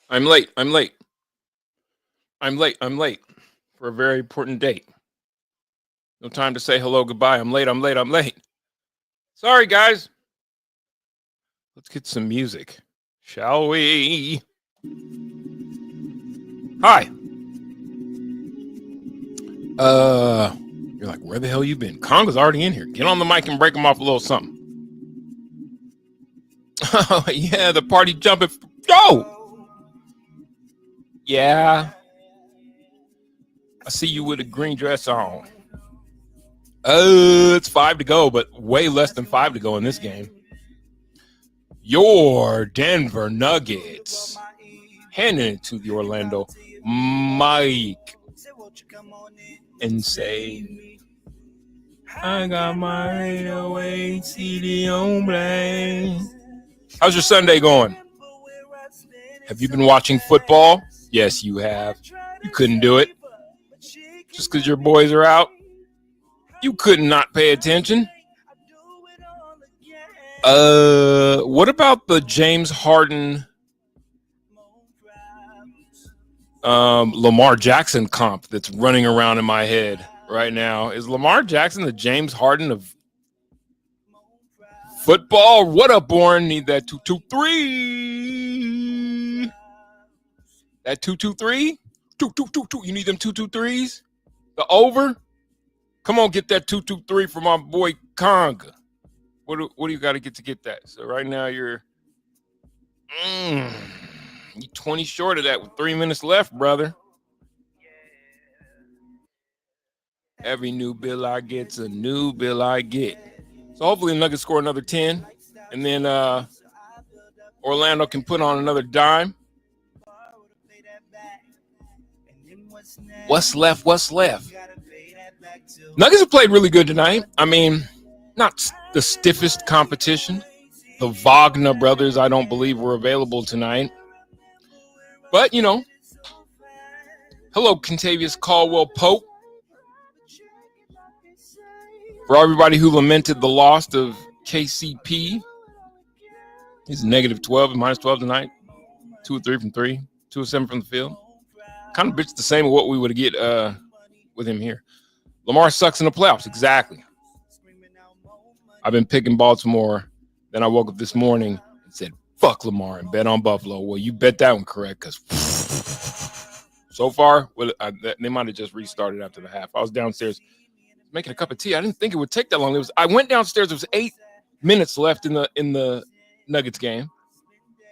I'm late. I'm late. I'm late. I'm late for a very important date. No time to say hello, goodbye. I'm late. I'm late. I'm late. Sorry, guys. Let's get some music, shall we? Hi. You're like, where the hell you been? Conga's already in here. Get on the mic and break him off a little something. Oh yeah, the party jumping. Yo. Yeah. I see you with a green dress on. It's 5 to go, but way less than 5 to go in this game. Your Denver Nuggets handing it to the Orlando Mike and say, I got my 808 CD on play. How's your Sunday going? Have you been watching football? Yes, you have. You couldn't do it. Just because your boys are out, you could not pay attention. What about the James Harden Lamar Jackson comp that's running around in my head right now? Is Lamar Jackson the James Harden of football? What up, Born? Need that 223. That 223? 2. You need them 223s? The over? Come on, get that 223 for my boy Conga. What do you got to get that? So right now you're 20 short of that with 3 minutes left, brother. Every new bill I get's a new bill I get. So hopefully the Nuggets score another 10, and then Orlando can put on another dime. What's left? Nuggets have played really good tonight. I mean, not the stiffest competition. The Wagner brothers, I don't believe, were available tonight. But, hello, Contavious Caldwell-Pope. For everybody who lamented the loss of KCP, he's negative 12 and minus 12 tonight. 2 of 3 from 3, 2 of 7 from the field. Kind of bitch the same of what we would get with him here. Lamar sucks in the playoffs. Exactly. I've been picking Baltimore. Then I woke up this morning and said, fuck Lamar and bet on Buffalo. Well, you bet that one correct because so far, they might have just restarted after the half. I was downstairs making a cup of tea. I didn't think it would take that long. I went downstairs. There was 8 minutes left in the Nuggets game.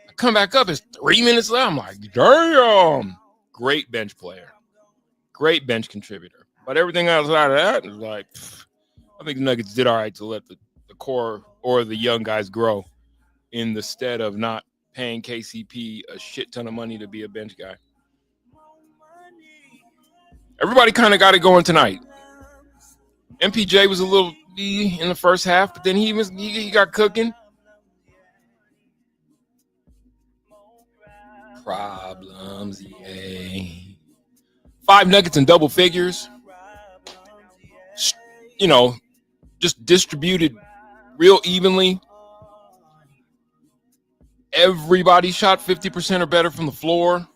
I come back up. It's 3 minutes left. I'm like, damn. Great bench player. Great bench contributor. But everything outside of that is like, I think the Nuggets did all right to let the core or the young guys grow in the stead of not paying KCP a shit ton of money to be a bench guy. Everybody kind of got it going tonight. MPJ was a little B in the first half, but then he got cooking. Problems, yeah. 5 Nuggets in double figures. Just distributed real evenly. Everybody shot 50% or better from the floor.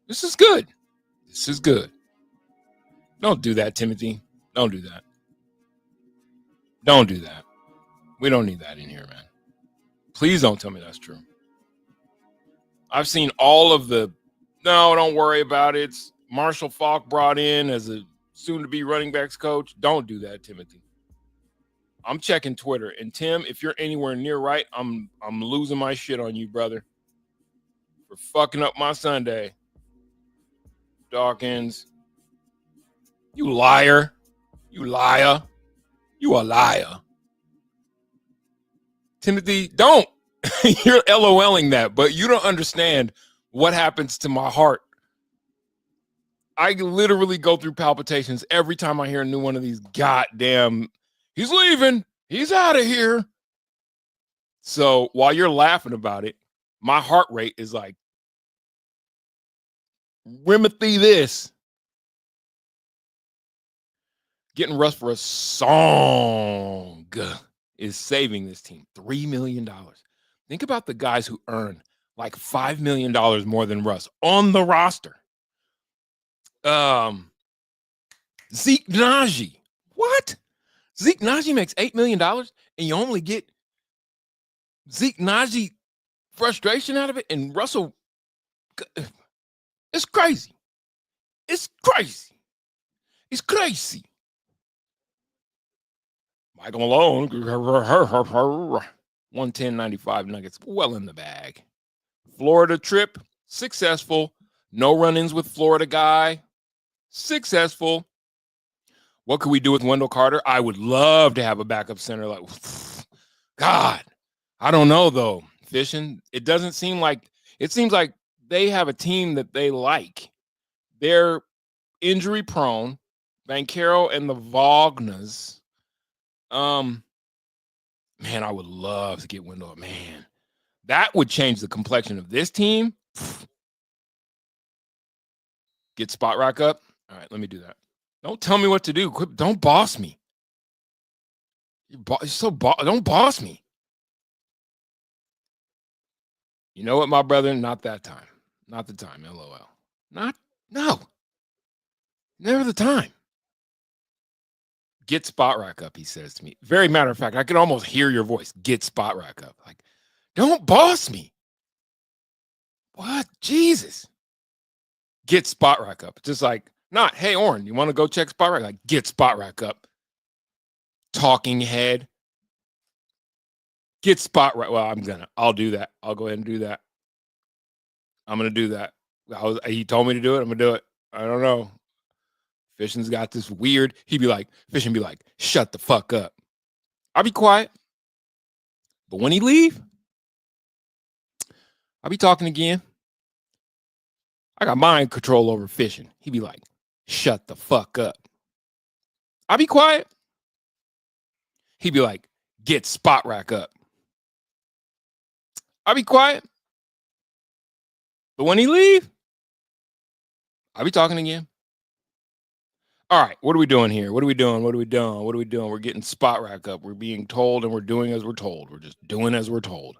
This is good. This is good. Don't do that, Timothy. Don't do that. Don't do that. We don't need that in here, man. Please don't tell me that's true. I've seen all of the, no, don't worry about it. It's Marshall Faulk brought in as a soon-to-be running backs coach. Don't do that, Timothy. I'm checking Twitter. And, Tim, if you're anywhere near right, I'm losing my shit on you, brother, for fucking up my Sunday. Dawkins. You liar. You liar. You a liar. Timothy, don't. You're LOLing that, but you don't understand what happens to my heart. I literally go through palpitations every time I hear a new one of these goddamn, he's leaving, he's out of here. So while you're laughing about it, my heart rate is like, Timothy this. Getting Russ for a song is saving this team $3 million. Think about the guys who earn like $5 million more than Russ on the roster. Zeke Najee. What? Zeke Najee makes $8 million and you only get Zeke Najee frustration out of it, and Russell. It's crazy. It's crazy. It's crazy. Michael Malone, 110.95 Nuggets, well in the bag. Florida trip, successful. No run-ins with Florida guy, successful. What could we do with Wendell Carter? I would love to have a backup center. Like, God, I don't know though. Fishing, it doesn't seem like. It seems like they have a team that they like. They're injury prone. Banchero and the Vagners. Man, I would love to get Wendell. Man, that would change the complexion of this team. Get spot rack up. All right, let me do that. Don't tell me what to do. Don't boss me. Don't boss me. You know what, my brother? Not that time. Not the time. LOL. No. Never the time. Get spot rack up, he says to me. Very matter of fact, I can almost hear your voice. Get spot rack up. Like, don't boss me. What? Jesus. Get spot rack up. Just like, not, hey, Orrin, you want to go check spot rack? Like, get spot rack up. Talking head. Get spot rack. Well, I'll do that. I'll go ahead and do that. I'm going to do that. He told me to do it. I'm going to do it. I don't know. Fishing's got this weird, Fishing be like, shut the fuck up. I'll be quiet. But when he leave, I'll be talking again. I got mind control over Fishing. He be like, shut the fuck up. I'll be quiet. He'd be like, get spot rack up. I'll be quiet. But when he leave, I'll be talking again. All right, what are we doing here? What are we doing? We're getting spot rack up. We're being told and we're doing as we're told. We're just doing as we're told.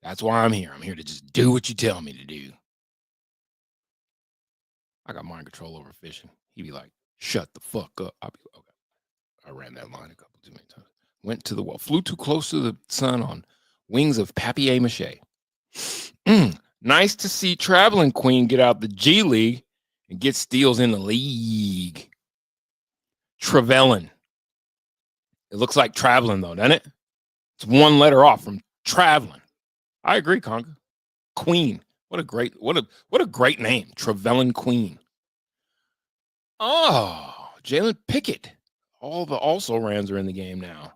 That's why I'm here. I'm here to just do what you tell me to do. I got mind control over Fishing. He'd be like, shut the fuck up. I'll be okay. I ran that line a couple too many times. Went to the well, flew too close to the sun on wings of papier-mâché. Nice to see Traveling Queen get out the G League and get steals in the league. Trevelyan. It looks like traveling though, doesn't it? It's one letter off from traveling. I agree, Conga. Queen. What a great name. Trevelyan Queen. Oh, Jalen Pickett. All the also-rans are in the game now.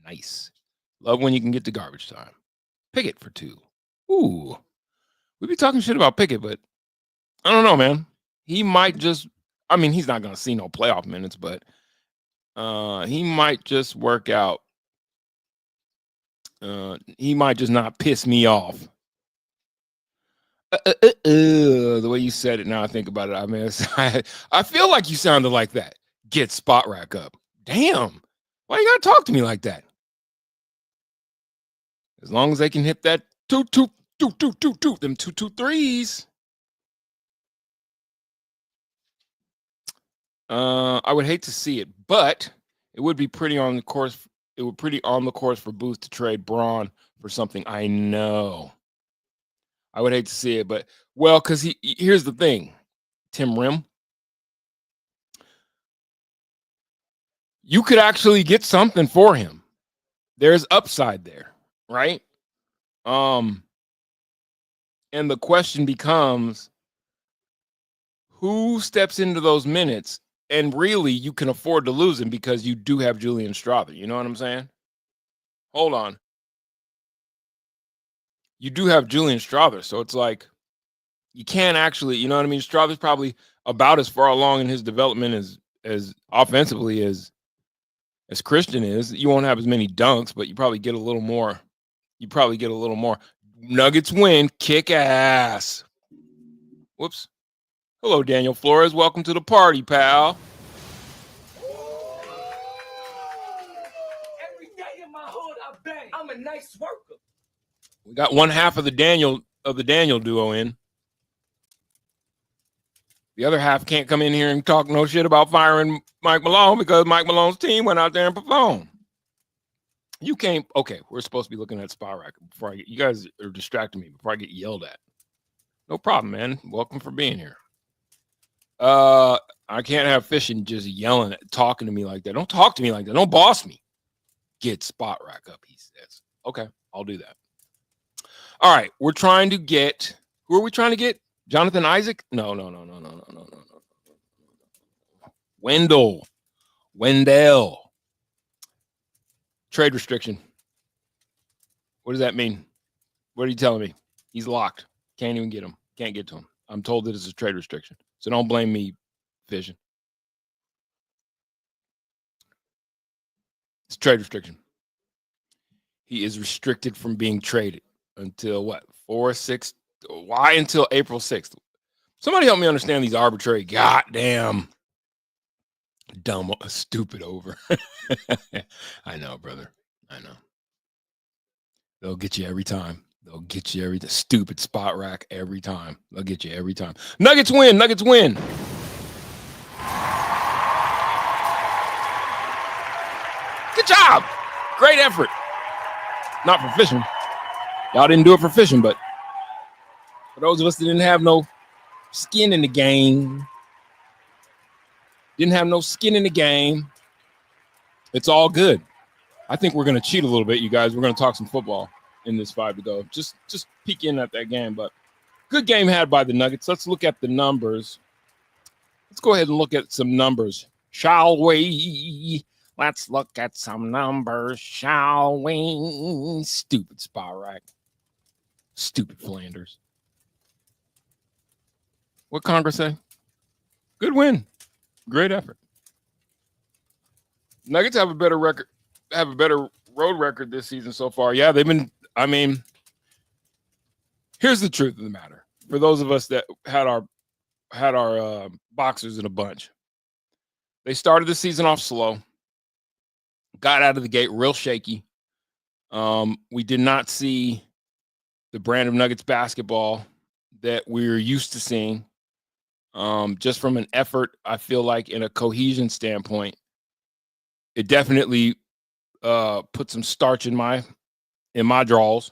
Nice. Love when you can get to garbage time. Pickett for 2. Ooh. We be talking shit about Pickett, but I don't know, man. He might just, he's not going to see no playoff minutes, but he might just work out. He might just not piss me off. The way you said it, now I think about it, I feel like you sounded like that. Get spot rack up. Damn. Why you got to talk to me like that? As long as they can hit that 2-2-2-2-2-2, them 2-2-3s. I would hate to see it, but it would be pretty on the course. It would pretty on the course for Booth to trade Braun for something. I know. I would hate to see it, but because here's the thing, Tim Rim. You could actually get something for him. There's upside there, right? And the question becomes, who steps into those minutes? And really, you can afford to lose him because you do have Julian Strawther. You know what I'm saying? Hold on. You do have Julian Strawther, so it's like you can't actually, you know what I mean? Strawther's probably about as far along in his development as offensively as Christian is. You won't have as many dunks, but you probably get a little more. Nuggets win. Kick ass. Whoops. Hello, Daniel Flores. Welcome to the party, pal. Every day in my hood, I bang. I'm a nice worker. We got one half of the Daniel of the Daniel duo in. The other half can't come in here and talk no shit about firing Mike Malone because Mike Malone's team went out there and performed. You can't. Okay, we're supposed to be looking at Spot Rack before I get. You guys are distracting me before I get yelled at. No problem, man. Welcome for being here. I can't have Fishing just yelling at, talking to me like that. Don't talk to me like that. Don't boss me. Get Spot Rack up, he says. Okay, I'll do that. All right, we're trying to get. Who are we trying to get? Jonathan Isaac? No. Wendell. Trade restriction. What does that mean? What are you telling me? He's locked. Can't even get him. Can't get to him. I'm told that it's a trade restriction. So don't blame me, Vision. It's trade restriction. He is restricted from being traded until what? 4, 6. Why until April 6th? Somebody help me understand these arbitrary, goddamn, dumb, stupid over. I know, brother. I know. They'll get you every time. They'll get you every stupid Spot Rack every time. They'll get you every time. Nuggets win. Nuggets win. Good job. Great effort. Not for Fishing. Y'all didn't do it for Fishing, but for those of us that didn't have no skin in the game, it's all good. I think we're going to cheat a little bit, you guys. We're going to talk some football in this 5 to go. Just peek in at that game, but good game had by the Nuggets. Let's look at the numbers. Let's go ahead and look at some numbers, shall we? Let's look at some numbers, shall we? Stupid Spot Rack. Stupid Flanders. What Congress say? Good win. Great effort. Nuggets have a better record, have a better road record this season so far. Yeah, they've been, I mean, here's the truth of the matter. For those of us that had our boxers in a bunch, they started the season off slow, got out of the gate real shaky. We did not see the brand of Nuggets basketball that we're used to seeing. Just from an effort, I feel like in a cohesion standpoint, it definitely put some starch in my draws.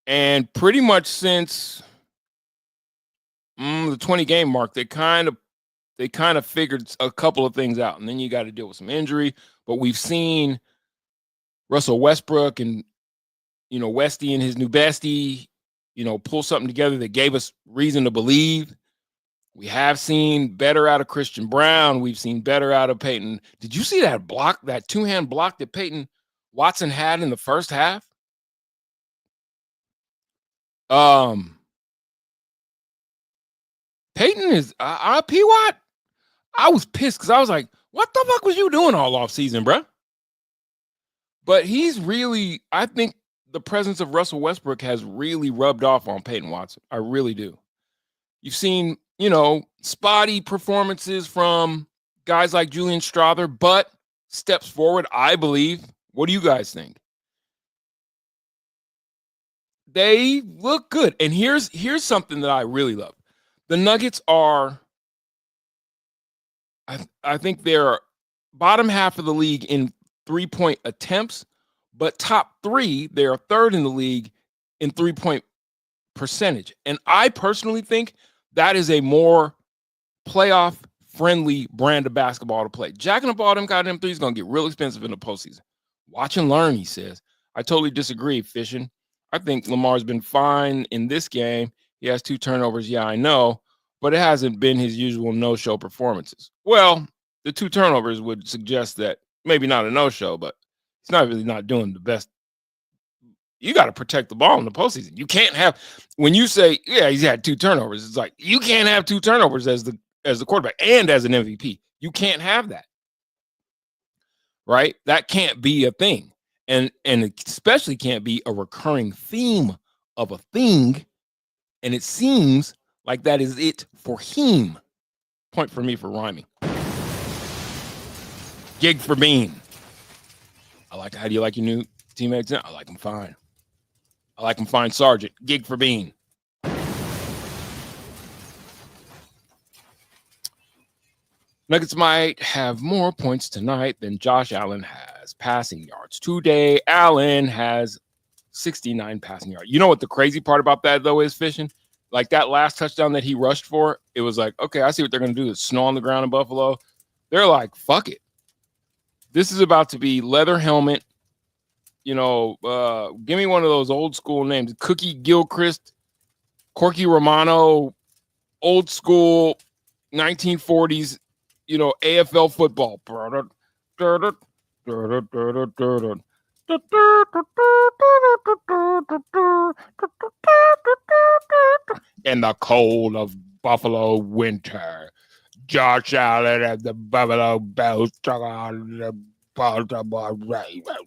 And pretty much since the 20 game mark, they kind of figured a couple of things out, and then you got to deal with some injury. But we've seen Russell Westbrook and Westy and his new bestie, pull something together that gave us reason to believe. We have seen better out of Christian Brown. We've seen better out of Peyton. Did you see that block, that two-hand block that Peyton Watson had in the first half? Peyton is P-Watt. I was pissed because I was like, what the fuck was you doing all off season, bro? But he's really, I think the presence of Russell Westbrook has really rubbed off on Peyton Watson. I really do. You've seen, spotty performances from guys like Julian Strawther, but steps forward, I believe. What do you guys think? They look good. And here's something that I really love. The Nuggets are, I think they're bottom half of the league in 3-point attempts, but top 3, they are third in the league in 3-point percentage. And I personally think that is a more playoff-friendly brand of basketball to play. Jacking up all them goddamn threes is going to get real expensive in the postseason. Watch and learn, he says. I totally disagree, Fishing. I think Lamar's been fine in this game. He has 2 turnovers, yeah, I know, but it hasn't been his usual no-show performances. Well, the 2 turnovers would suggest that maybe not a no-show, but he's not really not doing the best. You got to protect the ball in the postseason. You can't have, when you say, yeah, he's had 2 turnovers, it's like you can't have 2 turnovers as the quarterback and as an MVP. You can't have that, right? That can't be a thing, and it especially can't be a recurring theme of a thing. And it seems like that is it for him. Point for me for rhyming. Gig for Bean. How do you like your new teammates now? I like them fine. I like him fine, Sergeant. Gig for Bean. Nuggets might have more points tonight than Josh Allen has passing yards. Today, Allen has 69 passing yards. You know what the crazy part about that, though, is, Fishing? Like that last touchdown that he rushed for, it was like, okay, I see what they're going to do. It's snow on the ground in Buffalo. They're like, fuck it. This is about to be leather helmet. You know, give me one of those old school names. Cookie Gilchrist, Corky Romano, old school 1940s, you know, AFL football. In the cold of Buffalo winter, Josh Allen and the Buffalo Bills took on the Baltimore Ravens.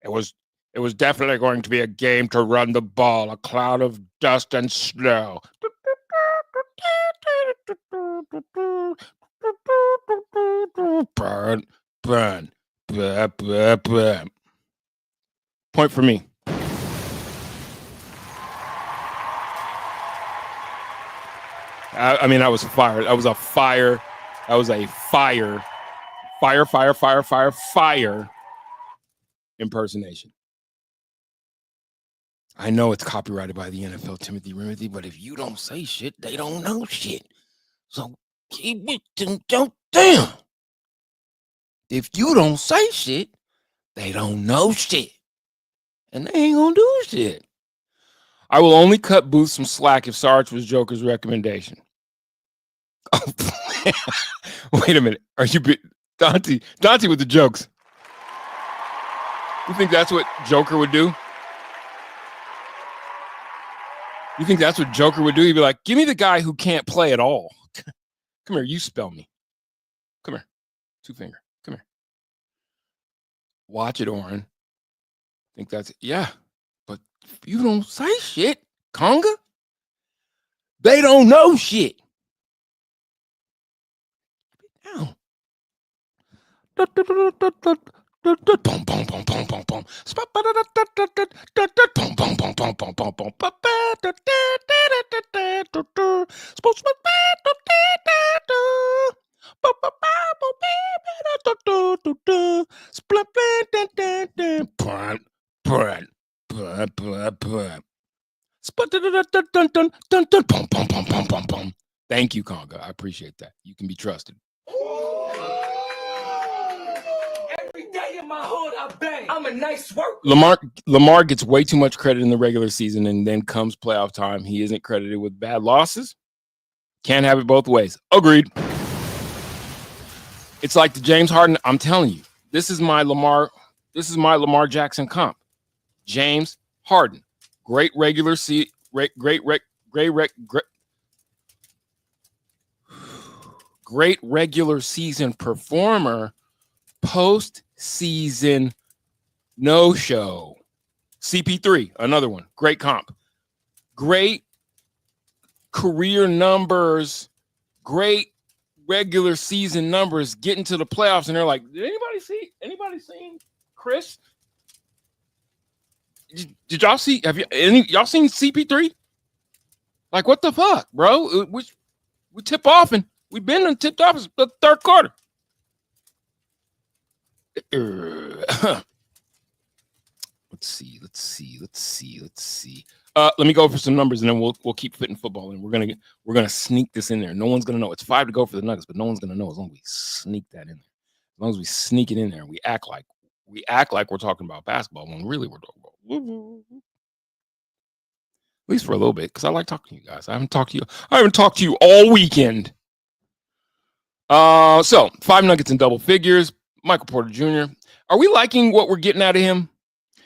It was definitely going to be a game to run the ball, a cloud of dust and snow. Burn, burn, burn, burn, burn. Point for me. I mean, that was fire. That was a fire. That was a fire impersonation. I know it's copyrighted by the NFL, Timothy Rimothy, but if you don't say shit, they don't know shit. So keep it and don't damn. If you don't say shit, they don't know shit. And they ain't gonna do shit. I will only cut Booth some slack if Sarge was Joker's recommendation. Oh, wait a minute. Are you Dante with the jokes? You think that's what Joker would do? You think that's what Joker would do? He'd be like, give me the guy who can't play at all. Come here, you spell me. Come here. Two finger. Come here. Watch it, Oren. Think that's it. Yeah. But if you don't say shit, Conga, they don't know shit. Now. Thank you, Conga. I appreciate that. You can be trusted. Every day in my hood, I bang. I'm a nice worker. Lamar gets way too much credit in the regular season, and then comes playoff time, he isn't credited with bad losses. Can't have it both ways. Agreed. It's like the James Harden. I'm telling you, this is my Lamar Jackson comp. James Harden, great regular season, great regular season performer. Post-season no-show. CP3, another one. Great comp. Great career numbers. Great regular season numbers. Getting to the playoffs, and they're like, did anybody seen Chris? Did y'all see? Y'all seen CP3? Like, what the fuck, bro? We tip off, and we've been tipped off in the third quarter. Let's see. Let me go for some numbers, and then we'll keep fitting football, and we're gonna sneak this in there. No one's gonna know. It's 5 to go for the Nuggets, but no one's gonna know as long as we sneak that in there. As long as we sneak it in there, and we act like we're talking about basketball when really we're talking about. At least for a little bit, because I like talking to you guys. I haven't talked to you all weekend. So 5 Nuggets in double figures. Michael Porter Jr. Are we liking what we're getting out of him?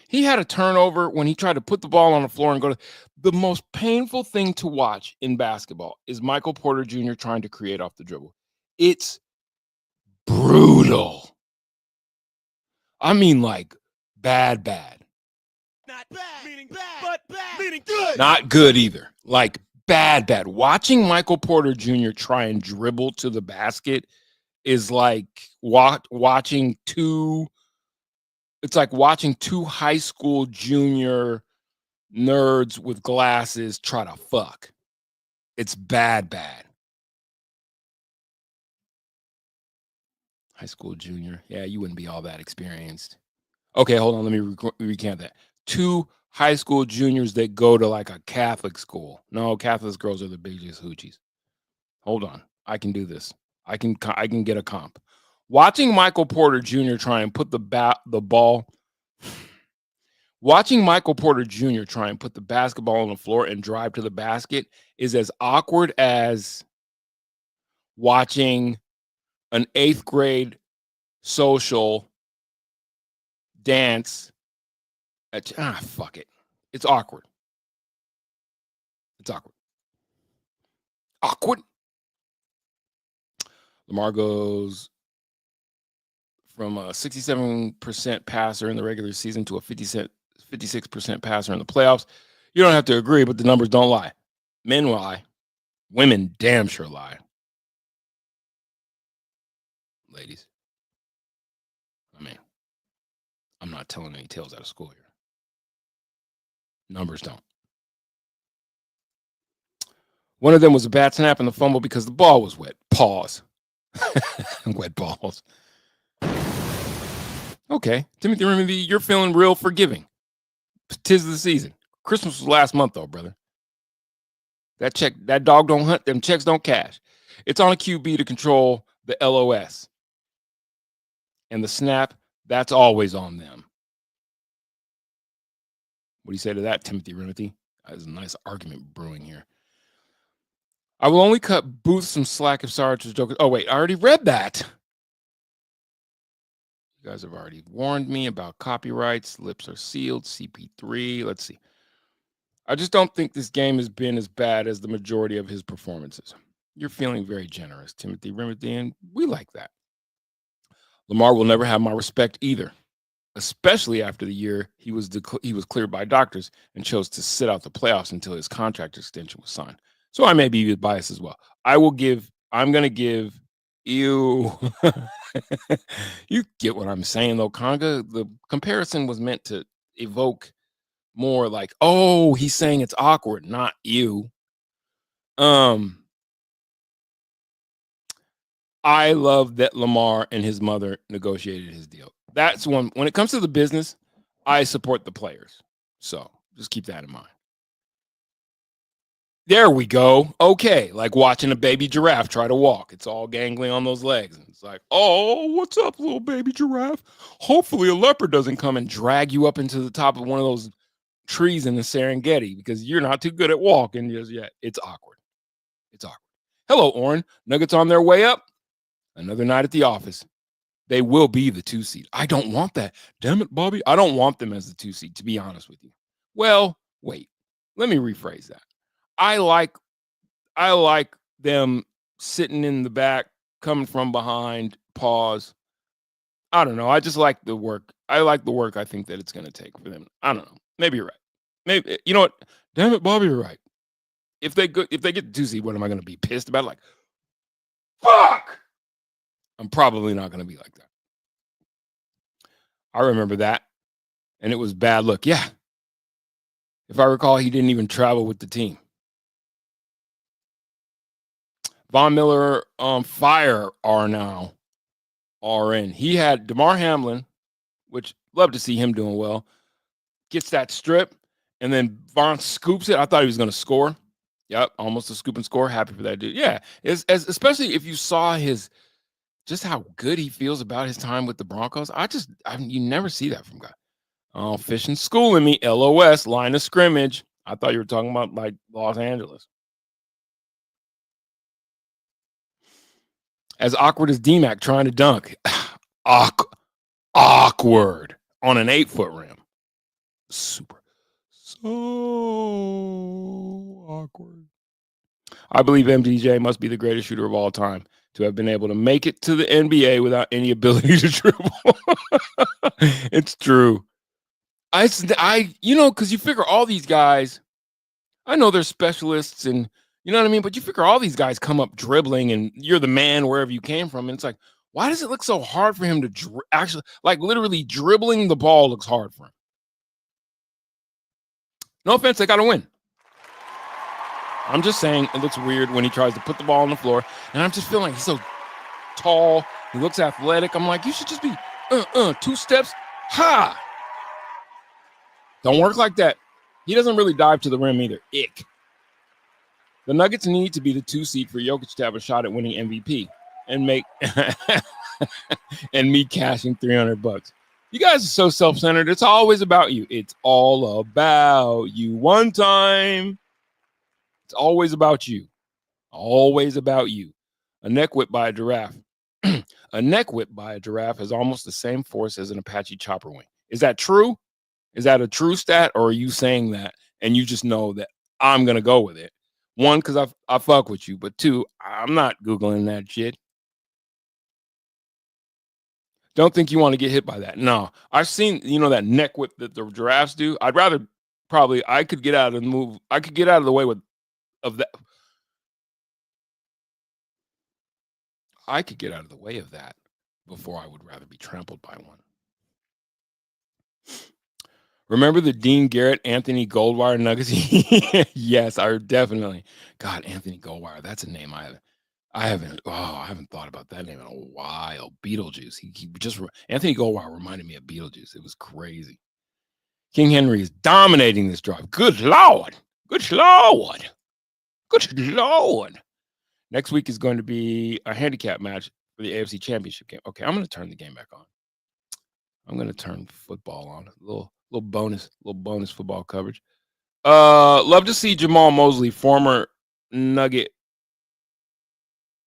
He had a turnover when he tried to put the ball on the floor and go to. The most painful thing to watch in basketball is Michael Porter Jr. trying to create off the dribble. It's brutal. I mean, like, bad. Not bad, meaning bad, but bad, meaning good. Not good either. Like, Bad. Watching Michael Porter Jr. try and dribble to the basket is like watching two high school junior nerds with glasses try to fuck. It's bad. High school junior. Yeah, you wouldn't be all that experienced. Okay, hold on. Let me recant that. Two high school juniors that go to like a Catholic school. No, Catholic girls are the biggest hoochies. Hold on. I can do this. I can get a comp. Watching Michael Porter Jr. try and put the ball. Watching Michael Porter Jr. try and put the basketball on the floor and drive to the basket is as awkward as watching an 8th grade social dance fuck it. It's awkward. Awkward. Lamar goes from a 67% passer in the regular season to a 56% passer in the playoffs. You don't have to agree, but the numbers don't lie. Men lie. Women damn sure lie. Ladies. I mean, I'm not telling any tales out of school here. Numbers don't. One of them was a bad snap and the fumble because the ball was wet. Pause. Wet balls. Okay. Timothy Remedy, you're feeling real forgiving. 'Tis the season. Christmas was last month, though, brother. That dog don't hunt, them checks don't cash. It's on a QB to control the LOS. And the snap, that's always on them. What do you say to that, Timothy Remedy? There's a nice argument brewing here. I will only cut Booth some slack if Sarge was joking. Oh, wait, I already read that. You guys have already warned me about copyrights. Lips are sealed. CP3. Let's see. I just don't think this game has been as bad as the majority of his performances. You're feeling very generous, Timothy Remedy, and we like that. Lamar will never have my respect either, especially after the year he was cleared by doctors and chose to sit out the playoffs until his contract extension was signed. So I may be biased as well. I'm going to give you. You get what I'm saying, though, Conga. The comparison was meant to evoke more like, oh, he's saying it's awkward, not you. I love that Lamar and his mother negotiated his deal. That's one. When it comes to the business, I support the players. So just keep that in mind. There we go. Okay, like watching a baby giraffe try to walk. It's all gangly on those legs. And it's like, oh, what's up, little baby giraffe? Hopefully a leopard doesn't come and drag you up into the top of one of those trees in the Serengeti because you're not too good at walking just yet. It's awkward. Hello, Orrin. Nuggets on their way up. Another night at the office. They will be the 2 seed. I don't want that. Damn it, Bobby. I don't want them as the 2 seed, to be honest with you. Well, wait. Let me rephrase that. I like them sitting in the back, coming from behind, pause. I don't know. I just like the work. I like the work I think that it's going to take for them. I don't know. Maybe you're right. Maybe, you know what? Damn it, Bobby, you're right. If they get the 2 seed, what am I going to be pissed about? Like, fuck! I'm probably not going to be like that. I remember that. And it was bad luck. Yeah. If I recall, he didn't even travel with the team. Von Miller on fire are now RN. He had DeMar Hamlin, which love to see him doing well, gets that strip, and then Von scoops it. I thought he was going to score. Yep, almost a scoop and score. Happy for that dude. Yeah, especially if you saw just how good he feels about his time with the Broncos. You never see that from guy. Oh, fishing schooling me. LOS, line of scrimmage. I thought you were talking about like Los Angeles. As awkward as D-Mac trying to dunk. Awkward on an 8-foot rim. Super. So awkward. I believe MDJ must be the greatest shooter of all time to have been able to make it to the NBA without any ability to dribble. It's true. Because you figure all these guys I know there's specialists and you know what I mean, but you figure all these guys come up dribbling and you're the man wherever you came from. And it's like, why does it look so hard for him to actually, like literally dribbling the ball looks hard for him? No offense, they got to win. I'm just saying it looks weird when he tries to put the ball on the floor. And I'm just feeling like he's so tall. He looks athletic. I'm like, you should just be 2 steps. Ha! Don't work like that. He doesn't really dive to the rim either. Ick. The Nuggets need to be the 2 seed for Jokic to have a shot at winning MVP and make and me cashing $300. You guys are so self-centered. It's always about you. It's all about you. One time. It's always about you. Always about you. A neck whip by a giraffe. A neck whip by a giraffe has almost the same force as an Apache chopper wing. Is that true? Is that a true stat, or are you saying that and you just know that I'm going to go with it? 1, because I fuck with you, but 2, I'm not Googling that shit. Don't think you want to get hit by that. No, I've seen, that neck whip that the giraffes do. I'd rather I could get out of the move. I could get out of the way of that. I could get out of the way of that before I would rather be trampled by one. Remember the Dean Garrett, Anthony Goldwire Nuggets? Yes, I definitely. God, Anthony Goldwire. That's a name I haven't thought about that name in a while. Beetlejuice. He just Anthony Goldwire reminded me of Beetlejuice. It was crazy. King Henry is dominating this drive. Good Lord. Good Lord. Good Lord. Next week is going to be a handicap match for the AFC Championship game. Okay, I'm going to turn the game back on. I'm going to turn football on. A little bonus football coverage. Love to see Jamal Mosley, former Nugget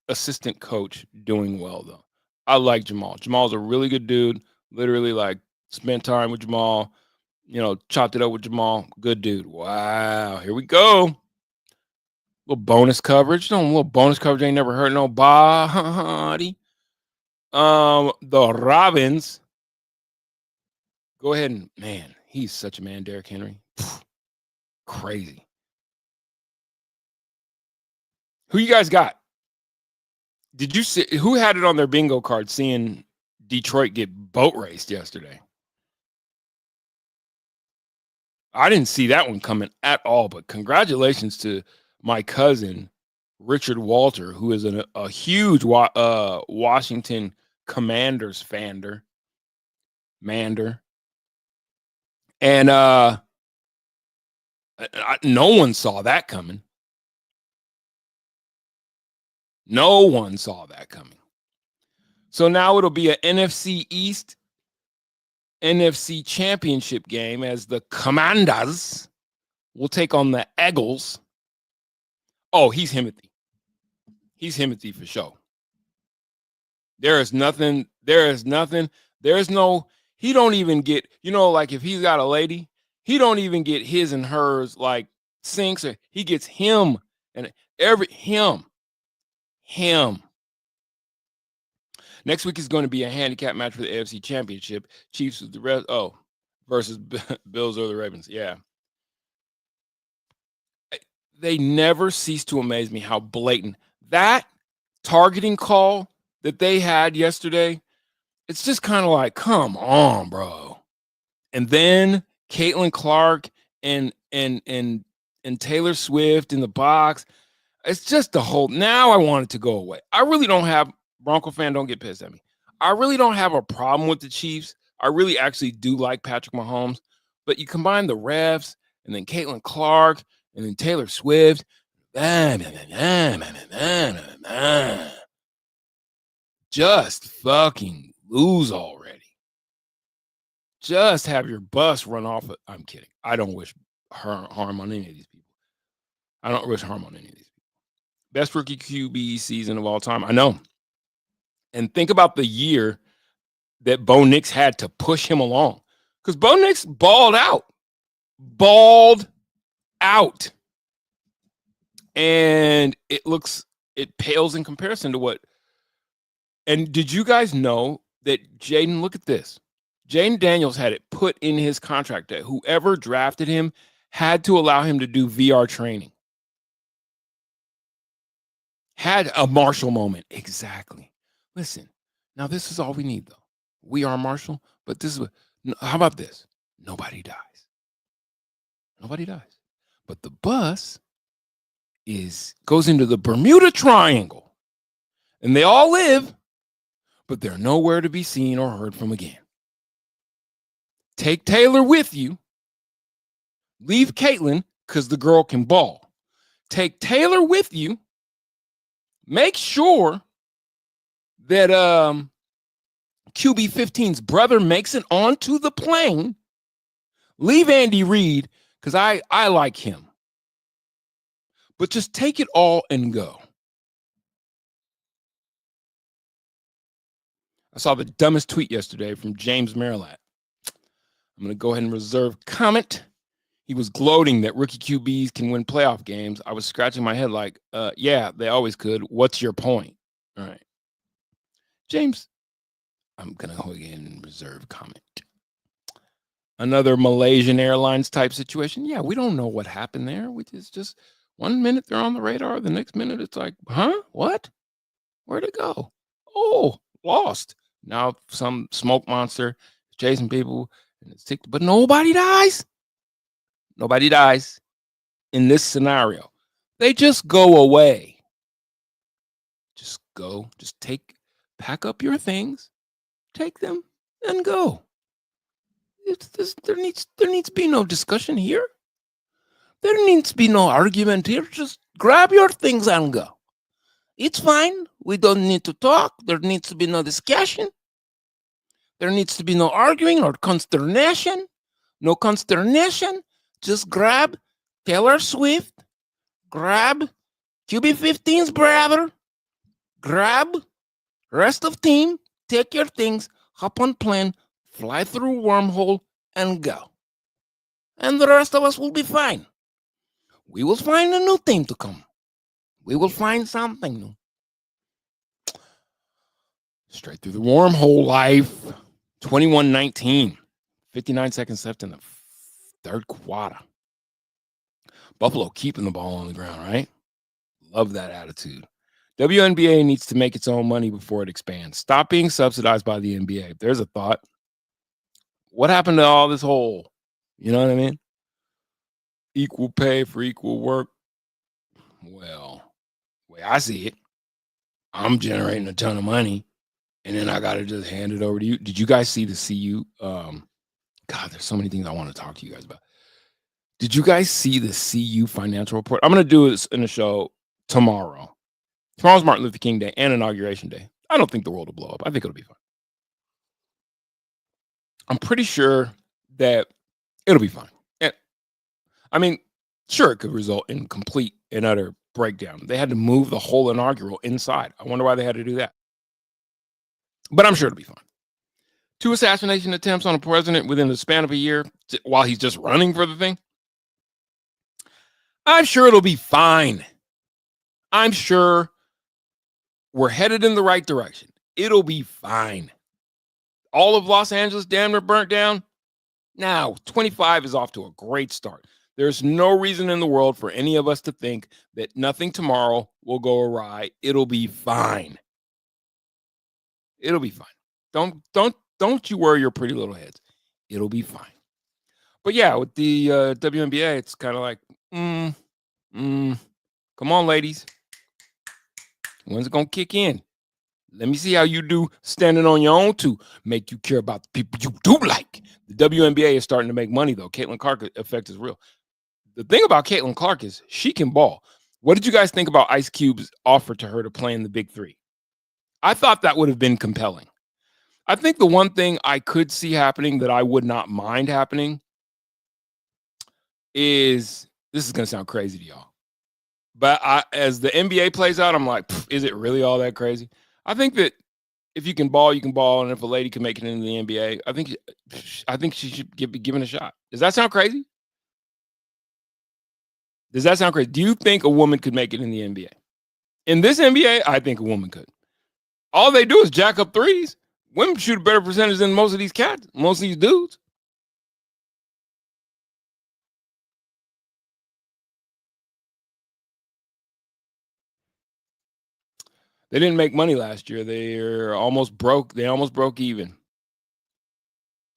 assistant coach, doing well though. I like Jamal. Jamal's a really good dude. Literally, like, spent time with Jamal. Chopped it up with Jamal. Good dude. Wow. Here we go. Little bonus coverage. No, little bonus coverage ain't never hurt nobody. The Robins. Go ahead and, man, he's such a man, Derrick Henry. Crazy. Who you guys got? Did you see who had it on their bingo card seeing Detroit get boat raced yesterday? I didn't see that one coming at all, but congratulations to my cousin, Richard Walter, who is a huge Washington Commanders fander. Mander. And no one saw that coming. No one saw that coming. So now it'll be an NFC East, NFC Championship game as the Commanders will take on the Eagles. Oh, he's Himothy. He's Himothy for sure. There's no, he don't even get, like if he's got a lady, he don't even get his and hers like syncs, or he gets him and him. Next week is going to be a handicap match for the AFC Championship. Chiefs with the rest. Versus Bills or the Ravens. Yeah. They never cease to amaze me how blatant that targeting call that they had yesterday. It's just kind of like, come on, bro. And then Caitlin Clark and Taylor Swift in the box. It's just the whole. Now I want it to go away. I really don't have, Bronco fan, don't get pissed at me. I really don't have a problem with the Chiefs. I really actually do like Patrick Mahomes. But you combine the refs and then Caitlin Clark and then Taylor Swift. Just fucking lose already. Just have your bus run off. I'm kidding. I don't wish harm on any of these people. I don't wish harm on any of these people. Best rookie QB season of all time. I know. And think about the year that Bo Nix had to push him along. Because Bo Nix balled out. And it pales in comparison to what. And did you guys know that Jaden, look at this. Jaden Daniels had it put in his contract that whoever drafted him had to allow him to do VR training. Had a Marshall moment. Exactly. Listen, now this is all we need, though. We are Marshall, but this is what, how about this? Nobody dies. Nobody dies. But the bus goes into the Bermuda Triangle, and they all live, but they're nowhere to be seen or heard from again. Take Taylor with you. Leave Caitlin, because the girl can ball. Take Taylor with you. Make sure that QB15's brother makes it onto the plane. Leave Andy Reid, because I like him. But just take it all and go. I saw the dumbest tweet yesterday from James Marilat. I'm going to go ahead and reserve comment. He was gloating that rookie QBs can win playoff games. I was scratching my head like, yeah, they always could. What's your point? All right. James, I'm going to go ahead and reserve comment. Another Malaysian Airlines type situation. Yeah, we don't know what happened there. It's just 1 minute they're on the radar. The next minute it's like, huh? What? Where'd it go? Oh, lost. Now some smoke monster chasing people. But nobody dies. Nobody dies in this scenario. They just go away. Just go. Just pack up your things, take them, and go. There needs to be no discussion here. There needs to be no argument here. Just grab your things and go. It's fine. We don't need to talk. There needs to be no discussion. There needs to be no arguing or consternation. No consternation. Just grab Taylor Swift, grab QB15's brother, grab rest of team, take your things, hop on plane, fly through wormhole, and go. And the rest of us will be fine. We will find a new team to come. We will find something new. Straight through the wormhole life. 21-19. 59 seconds left in the third quarter. Buffalo keeping the ball on the ground, right? Love that attitude. WNBA needs to make its own money before it expands. Stop being subsidized by the NBA. There's a thought. What happened to all this whole, you know what I mean? Equal pay for equal work. Well, the way I see it, I'm generating a ton of money, and then I got to just hand it over to you. Did you guys see the CU? God, there's so many things I want to talk to you guys about. Did you guys see the CU financial report? I'm going to do this in a show tomorrow. Tomorrow's Martin Luther King Day and Inauguration Day. I don't think the world will blow up. I think it'll be fine. I'm pretty sure that it'll be fine. And, I mean, sure, it could result in complete and utter breakdown. They had to move the whole inaugural inside. I wonder why they had to do that. But I'm sure it'll be fine. 2 assassination attempts on a president within the span of a year while he's just running for the thing. I'm sure it'll be fine. I'm sure we're headed in the right direction. It'll be fine. All of Los Angeles damn near burnt down. Now, 25 is off to a great start. There's no reason in the world for any of us to think that nothing tomorrow will go awry. It'll be fine. It'll be fine. Don't you worry your pretty little heads. It'll be fine. But yeah, with the WNBA, it's kind of like, come on, ladies. When's it going to kick in? Let me see how you do standing on your own to make you care about the people you do like. The WNBA is starting to make money, though. Caitlin Clark effect is real. The thing about Caitlin Clark is she can ball. What did you guys think about Ice Cube's offer to her to play in the Big Three? I thought that would have been compelling. I think the one thing I could see happening that I would not mind happening is, this is going to sound crazy to y'all, but as the NBA plays out, I'm like, is it really all that crazy? I think that if you can ball, you can ball, and if a lady can make it into the NBA, I think she should be given a shot. Does that sound crazy? Does that sound crazy? Do you think a woman could make it in the NBA? In this NBA, I think a woman could. All they do is jack up threes. Women shoot a better percentage than most of these cats, most of these dudes. They didn't make money last year. They're almost broke. They almost broke even.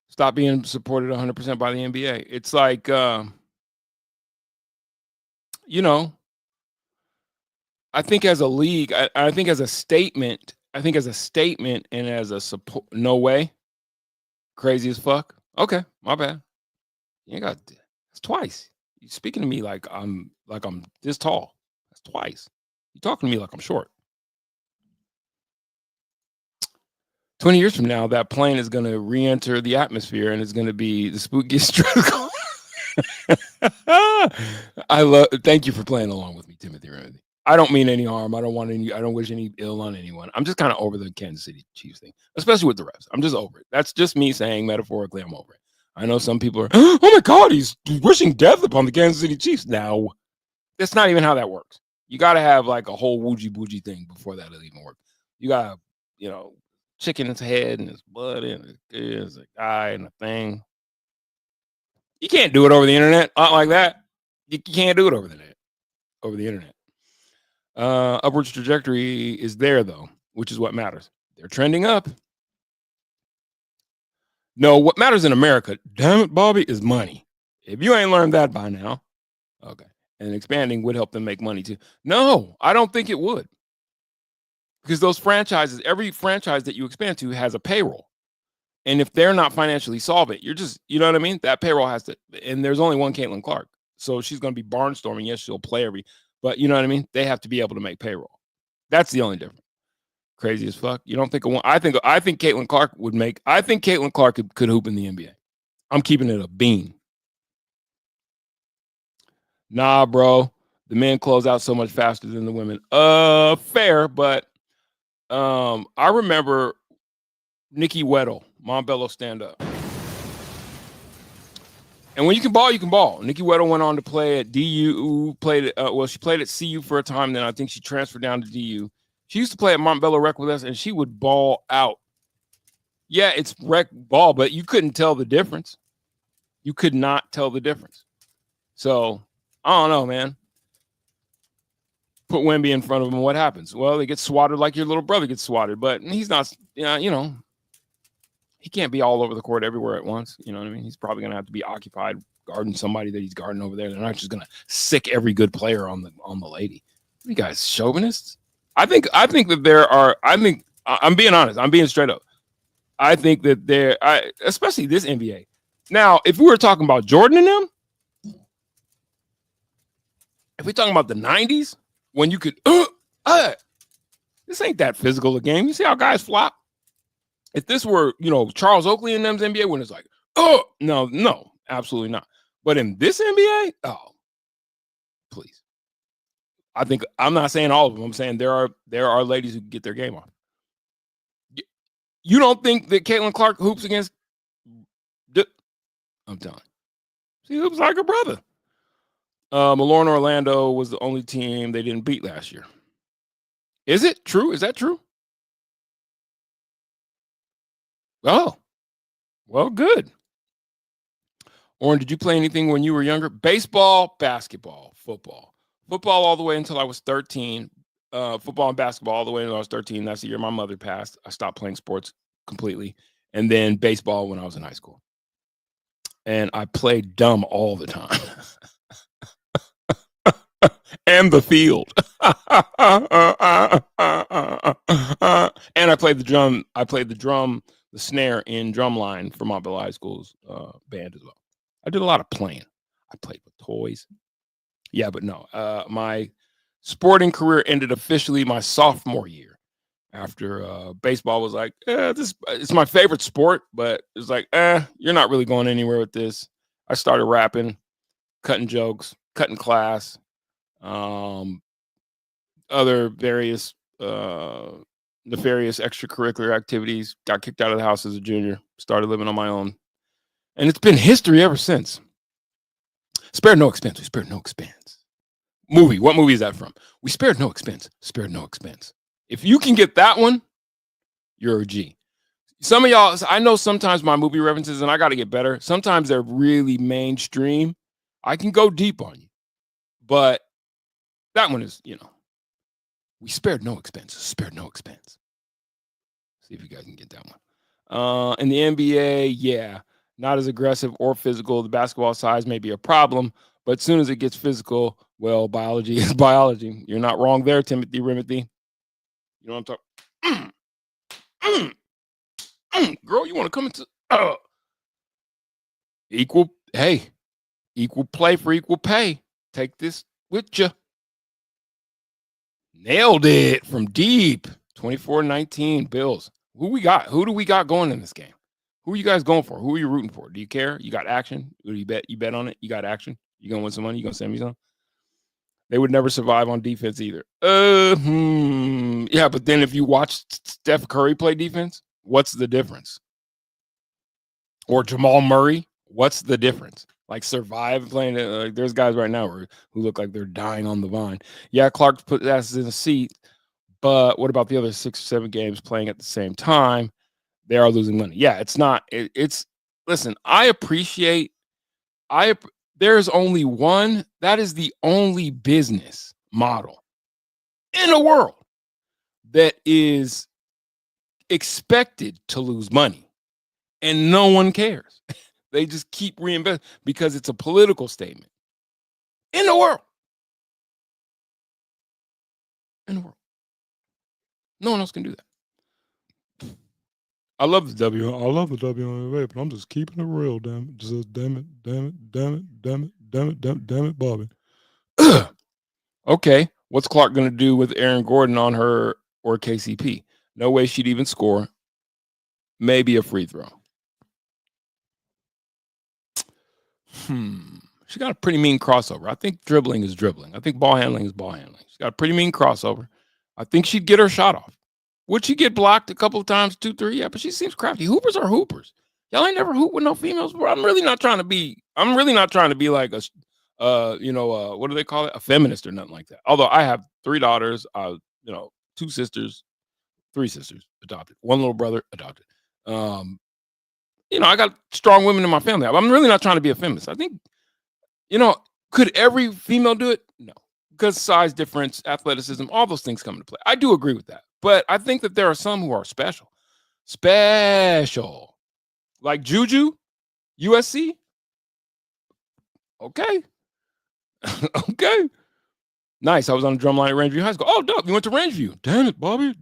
Stop being supported 100% by the NBA. It's like, you know, I think as a league, I think as a statement, and as a support, no way, crazy as fuck. Okay, my bad. You ain't got that's twice. You speaking to me like I'm this tall. That's twice. You talking to me like I'm short. 20 years from now, that plane is going to re-enter the atmosphere, and it's going to be the spookiest struggle. Thank you for playing along with me, Timothy Remedy. I don't mean any harm. I don't wish any ill on anyone. I'm just kind of over the Kansas City Chiefs thing, especially with the refs. I'm just over it. That's just me saying metaphorically, I'm over it. I know some people are, oh my God, he's wishing death upon the Kansas City Chiefs. Now, that's not even how that works. You got to have like a whole woogie bougie thing before that'll even work. You got to, chicken's head and his blood and there's a guy and a thing. You can't do it over the internet. Not like that. You can't do it over the internet. Upwards trajectory is there though, which is what matters. They're trending up. No, what matters in America, damn it, Bobby, is money. If you ain't learned that by now, okay. And expanding would help them make money too. No, I don't think it would. Because those franchises, every franchise that you expand to has a payroll. And if they're not financially solvent, you're just, you know what I mean? That payroll has to, and there's only one Caitlin Clark. So she's going to be barnstorming. Yes, she'll play but you know what I mean? They have to be able to make payroll. That's the only difference. Crazy as fuck. You don't think I think Caitlin Clark Caitlin Clark could hoop in the NBA. I'm keeping it a bean. Nah, bro. The men close out so much faster than the women. Fair, but I remember Nikki Weddle, Montbello stand up. And when you can ball, you can ball. Nikki Weddle went on to play at DU, she played at CU for a time, then I think she transferred down to DU. She used to play at Montbello Rec with us, and she would ball out. Yeah, it's rec ball, but you couldn't tell the difference. You could not tell the difference. So, I don't know, man. Put Wemby in front of him, what happens? Well, they get swatted like your little brother gets swatted, but he's not, he can't be all over the court everywhere at once. You know what I mean? He's probably going to have to be occupied guarding somebody that he's guarding over there. They're not just going to sick every good player on the lady. You guys chauvinists? I think that I'm being honest. I'm being straight up. I think that especially this NBA. Now, if we were talking about Jordan and them, if we're talking about the 90s, when you could, this ain't that physical a game. You see how guys flop? If this were, Charles Oakley and them's NBA, when it's like, no, absolutely not. But in this NBA, please. I'm not saying all of them. I'm saying there are ladies who get their game on. You don't think that Caitlin Clark hoops against? I'm telling you. She hoops like her brother. Malone Orlando was the only team they didn't beat last year. Is it true? Is that true? Oh, well, good. Oren, did you play anything when you were younger? Baseball, basketball, football. Football all the way until I was 13. Football and basketball all the way until I was 13. That's the year my mother passed. I stopped playing sports completely. And then baseball when I was in high school. And I played dumb all the time. And the field. And I played the drum. The snare in Drumline for Montbello High School's band as well. I did a lot of playing. I played with toys. Yeah, but no. My sporting career ended officially my sophomore year after baseball was like, this it's my favorite sport, but it's like, you're not really going anywhere with this. I started rapping, cutting jokes, cutting class, other various nefarious extracurricular activities. Got kicked out of the house as a junior, started living on my own. And it's been history ever since. Spared no expense. We spared no expense. Movie. What movie is that from? We spared no expense. Spared no expense. If you can get that one, you're a G. Some of y'all, I know sometimes my movie references, and I got to get better. Sometimes they're really mainstream. I can go deep on you. But that one is, We spared no expense. Spared no expense. See if you guys can get that one. In the NBA, yeah, not as aggressive or physical. The basketball size may be a problem, but as soon as it gets physical, well, biology is biology. You're not wrong there, Timothy Rimothy. You know what I'm talking? Girl, you want to come into equal? Hey, equal play for equal pay. Take this with you. Nailed it from deep. 24-19 Bills. Who we got? Who do we got going in this game? Who are you guys going for? Who are you rooting for? Do you care? You got action? Who do you bet? You bet on it? You got action? You gonna win some money? You gonna send me some? They would never survive on defense either. Yeah, but then if you watch Steph Curry play defense, what's the difference? Or Jamal Murray, what's the difference? Like survive playing. There's guys right now who look like they're dying on the vine. Yeah, Clark put asses in a seat, but what about the other 6 or 7 games playing at the same time? They are losing money. Yeah, it's not. It's listen. I appreciate. There's only one. That is the only business model in the world that is expected to lose money, and no one cares. They just keep reinvesting because it's a political statement. In the world. In the world. No one else can do that. I love the WNBA, but I'm just keeping it real, damn it. Just damn it, Bobby. Okay, what's Clark going to do with Aaron Gordon on her or KCP? No way she'd even score. Maybe a free throw. She got a pretty mean crossover. I think dribbling is dribbling. I think ball handling is ball handling. She's got a pretty mean crossover. I think she'd get her shot off. Would she get blocked a couple of times, 2, 3? Yeah, but she seems crafty. Hoopers are hoopers. Y'all ain't never hoop with no females, bro. I'm really not trying to be like a what do they call it? A feminist or nothing like that. Although I have 3 daughters, 2 sisters, 3 sisters adopted, 1 little brother adopted. I got strong women in my family. I'm really not trying to be a feminist. I think, could every female do it? No, because size difference, athleticism, all those things come into play. I do agree with that. But I think that there are some who are special. Like Juju, USC. Okay. Okay. Nice. I was on the drum line at Rangeview High School. Oh, dope. You went to Rangeview. Damn it, Bobby. You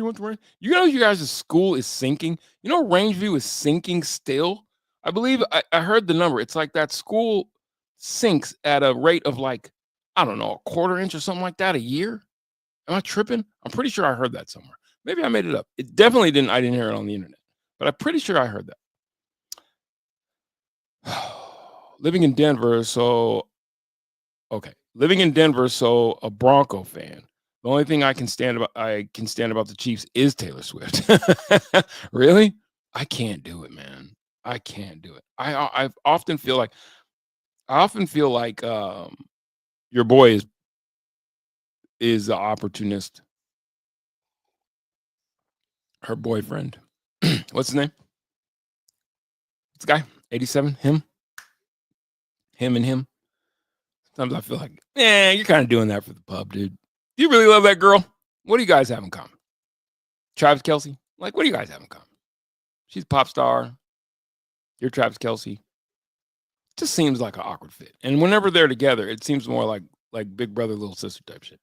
went to Rangeview. You know you guys' school is sinking? You know Rangeview is sinking still? I believe I heard the number. It's like that school sinks at a rate of like, I don't know, a quarter inch or something like that a year. Am I tripping? I'm pretty sure I heard that somewhere. Maybe I made it up. It definitely didn't. I didn't hear it on the internet, but I'm pretty sure I heard that. Living in Denver, so a Bronco fan. The only thing I can stand about the Chiefs is Taylor Swift. Really? I can't do it, man. I can't do it. I often feel like your boy is an opportunist. Her boyfriend. What's his name? This guy, 87, him and him. Sometimes I feel like, you're kind of doing that for the pub, dude. Do you really love that girl? What do you guys have in common? Travis Kelce? Like, what do you guys have in common? She's a pop star. You're Travis Kelce. It just seems like an awkward fit. And whenever they're together, it seems more like big brother, little sister type shit.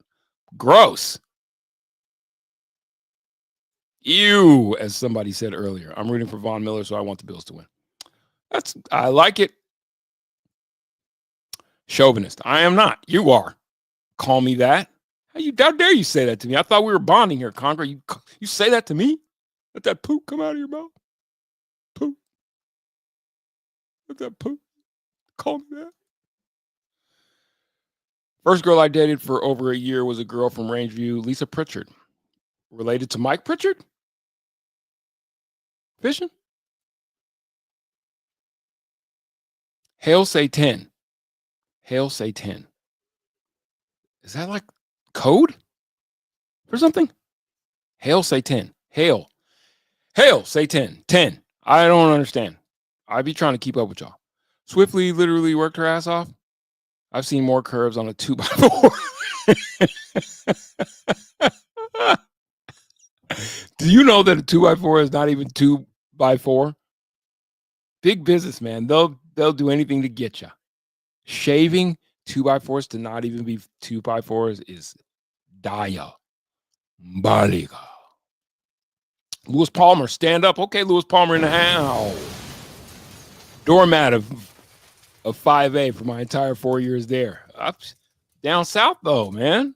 Gross. Ew, as somebody said earlier. I'm rooting for Von Miller, so I want the Bills to win. I like it. Chauvinist. I am not. You are. Call me that. How dare you say that to me? I thought we were bonding here, Conquer. You say that to me? Let that poop come out of your mouth. Poop. Let that poop. Call me that. First girl I dated for over a year was a girl from Rangeview, Lisa Pritchard. Related to Mike Pritchard? Fishing? Hail say 10. Hail say 10. Is that like code for something? Hail say 10. Hail say 10. 10. I don't understand. I be trying to keep up with y'all. Swiftly literally worked her ass off. I've seen more curves on a 2x4. Do you know that a 2x4 is not even 2x4? Big business, man. They'll do anything to get you. Shaving 2x4s to not even be 2x4s is diabolical. Lewis Palmer, stand up. Okay, Lewis Palmer in the house. Doormat of 5A for my entire 4 years there. Up down south though, man.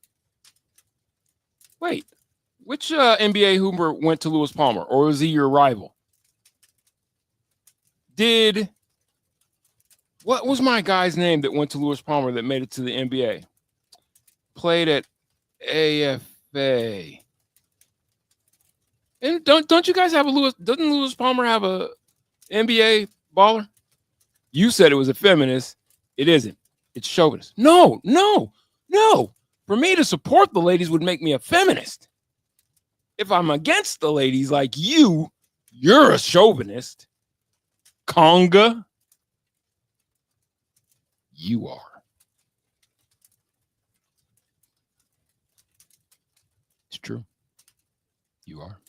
Wait, which NBA hooper went to Lewis Palmer, or was he your rival? What was my guy's name that went to Lewis Palmer that made it to the NBA? Played at AFA. And don't you guys have a Lewis? Doesn't Lewis Palmer have a NBA baller? You said it was a feminist. It isn't. It's chauvinist. No. For me to support the ladies would make me a feminist. If I'm against the ladies like you're a chauvinist. Conga. You are. It's true. You are.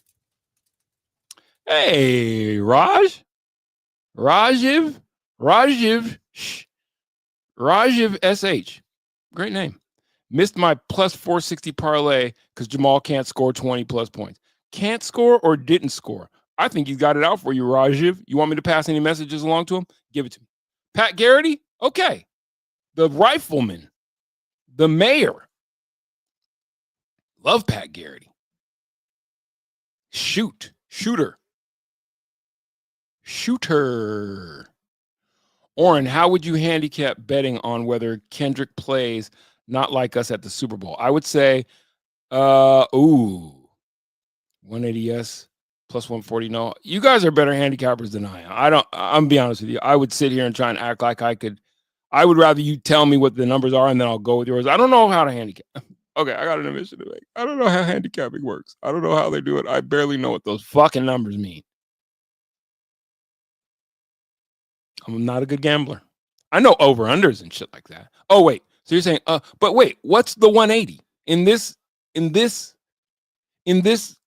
Hey, Rajiv SH. Great name. Missed my plus 460 parlay because Jamal can't score 20 plus points. Can't score or didn't score? I think he's got it out for you, Rajiv. You want me to pass any messages along to him? Give it to me. Pat Garrity? Okay. The rifleman. The mayor. Love Pat Garrity. Shooter. Oren, how would you handicap betting on whether Kendrick plays Not Like Us at the Super Bowl? I would say, 180 yes, plus 140 no. You guys are better handicappers than I am. I'm be honest with you. I would sit here and try and act like I could. I would rather you tell me what the numbers are and then I'll go with yours. I don't know how to handicap. Okay, I got an admission to make. I don't know how handicapping works. I don't know how they do it. I barely know what those fucking numbers mean. I'm not a good gambler. I know over-unders and shit like that. Oh, wait. So you're saying, but wait, what's the 180? In this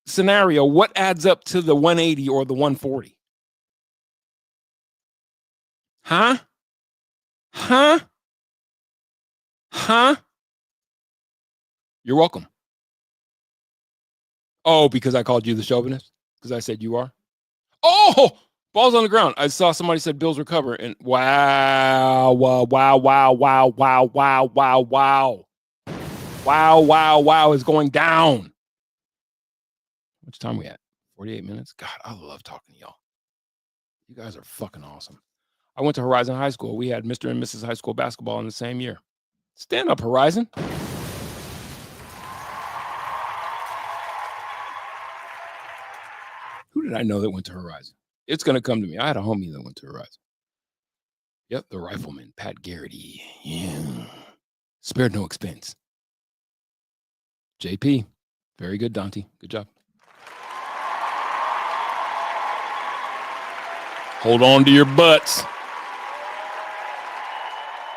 scenario, what adds up to the 180 or the 140? Huh? You're welcome. Oh, because I called you the chauvinist? Because I said you are? Oh, ball's on the ground. I saw somebody said Bills recover, and wow. Wow is going down. How much time we at? 48 minutes? God, I love talking to y'all. You guys are fucking awesome. I went to Horizon High School. We had Mr. and Mrs. High School basketball in the same year. Stand up, Horizon. Who did I know that went to Horizon? It's going to come to me. I had a homie that went to Horizon. Yep, the rifleman, Pat Garrity. Yeah. Spared no expense. JP. Very good, Dante. Good job. Hold on to your butts.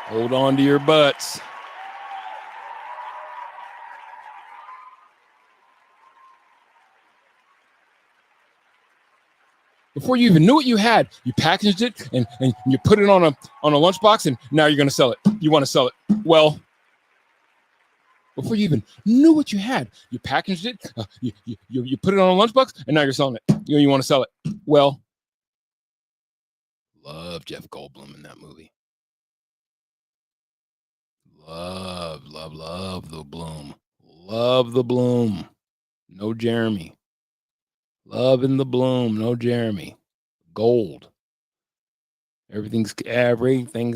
Hold on to your butts. Before you even knew what you had, you packaged it and you put it on a lunchbox, and now you're going to sell it. You want to sell it. Well, before you even knew what you had, you packaged it, you put it on a lunchbox, and now you're selling it. You want to sell it. Well, love Jeff Goldblum in that movie. Love the Bloom. Love the Bloom. No Jeremy. Love in the Bloom. No Jeremy. Gold. Everything's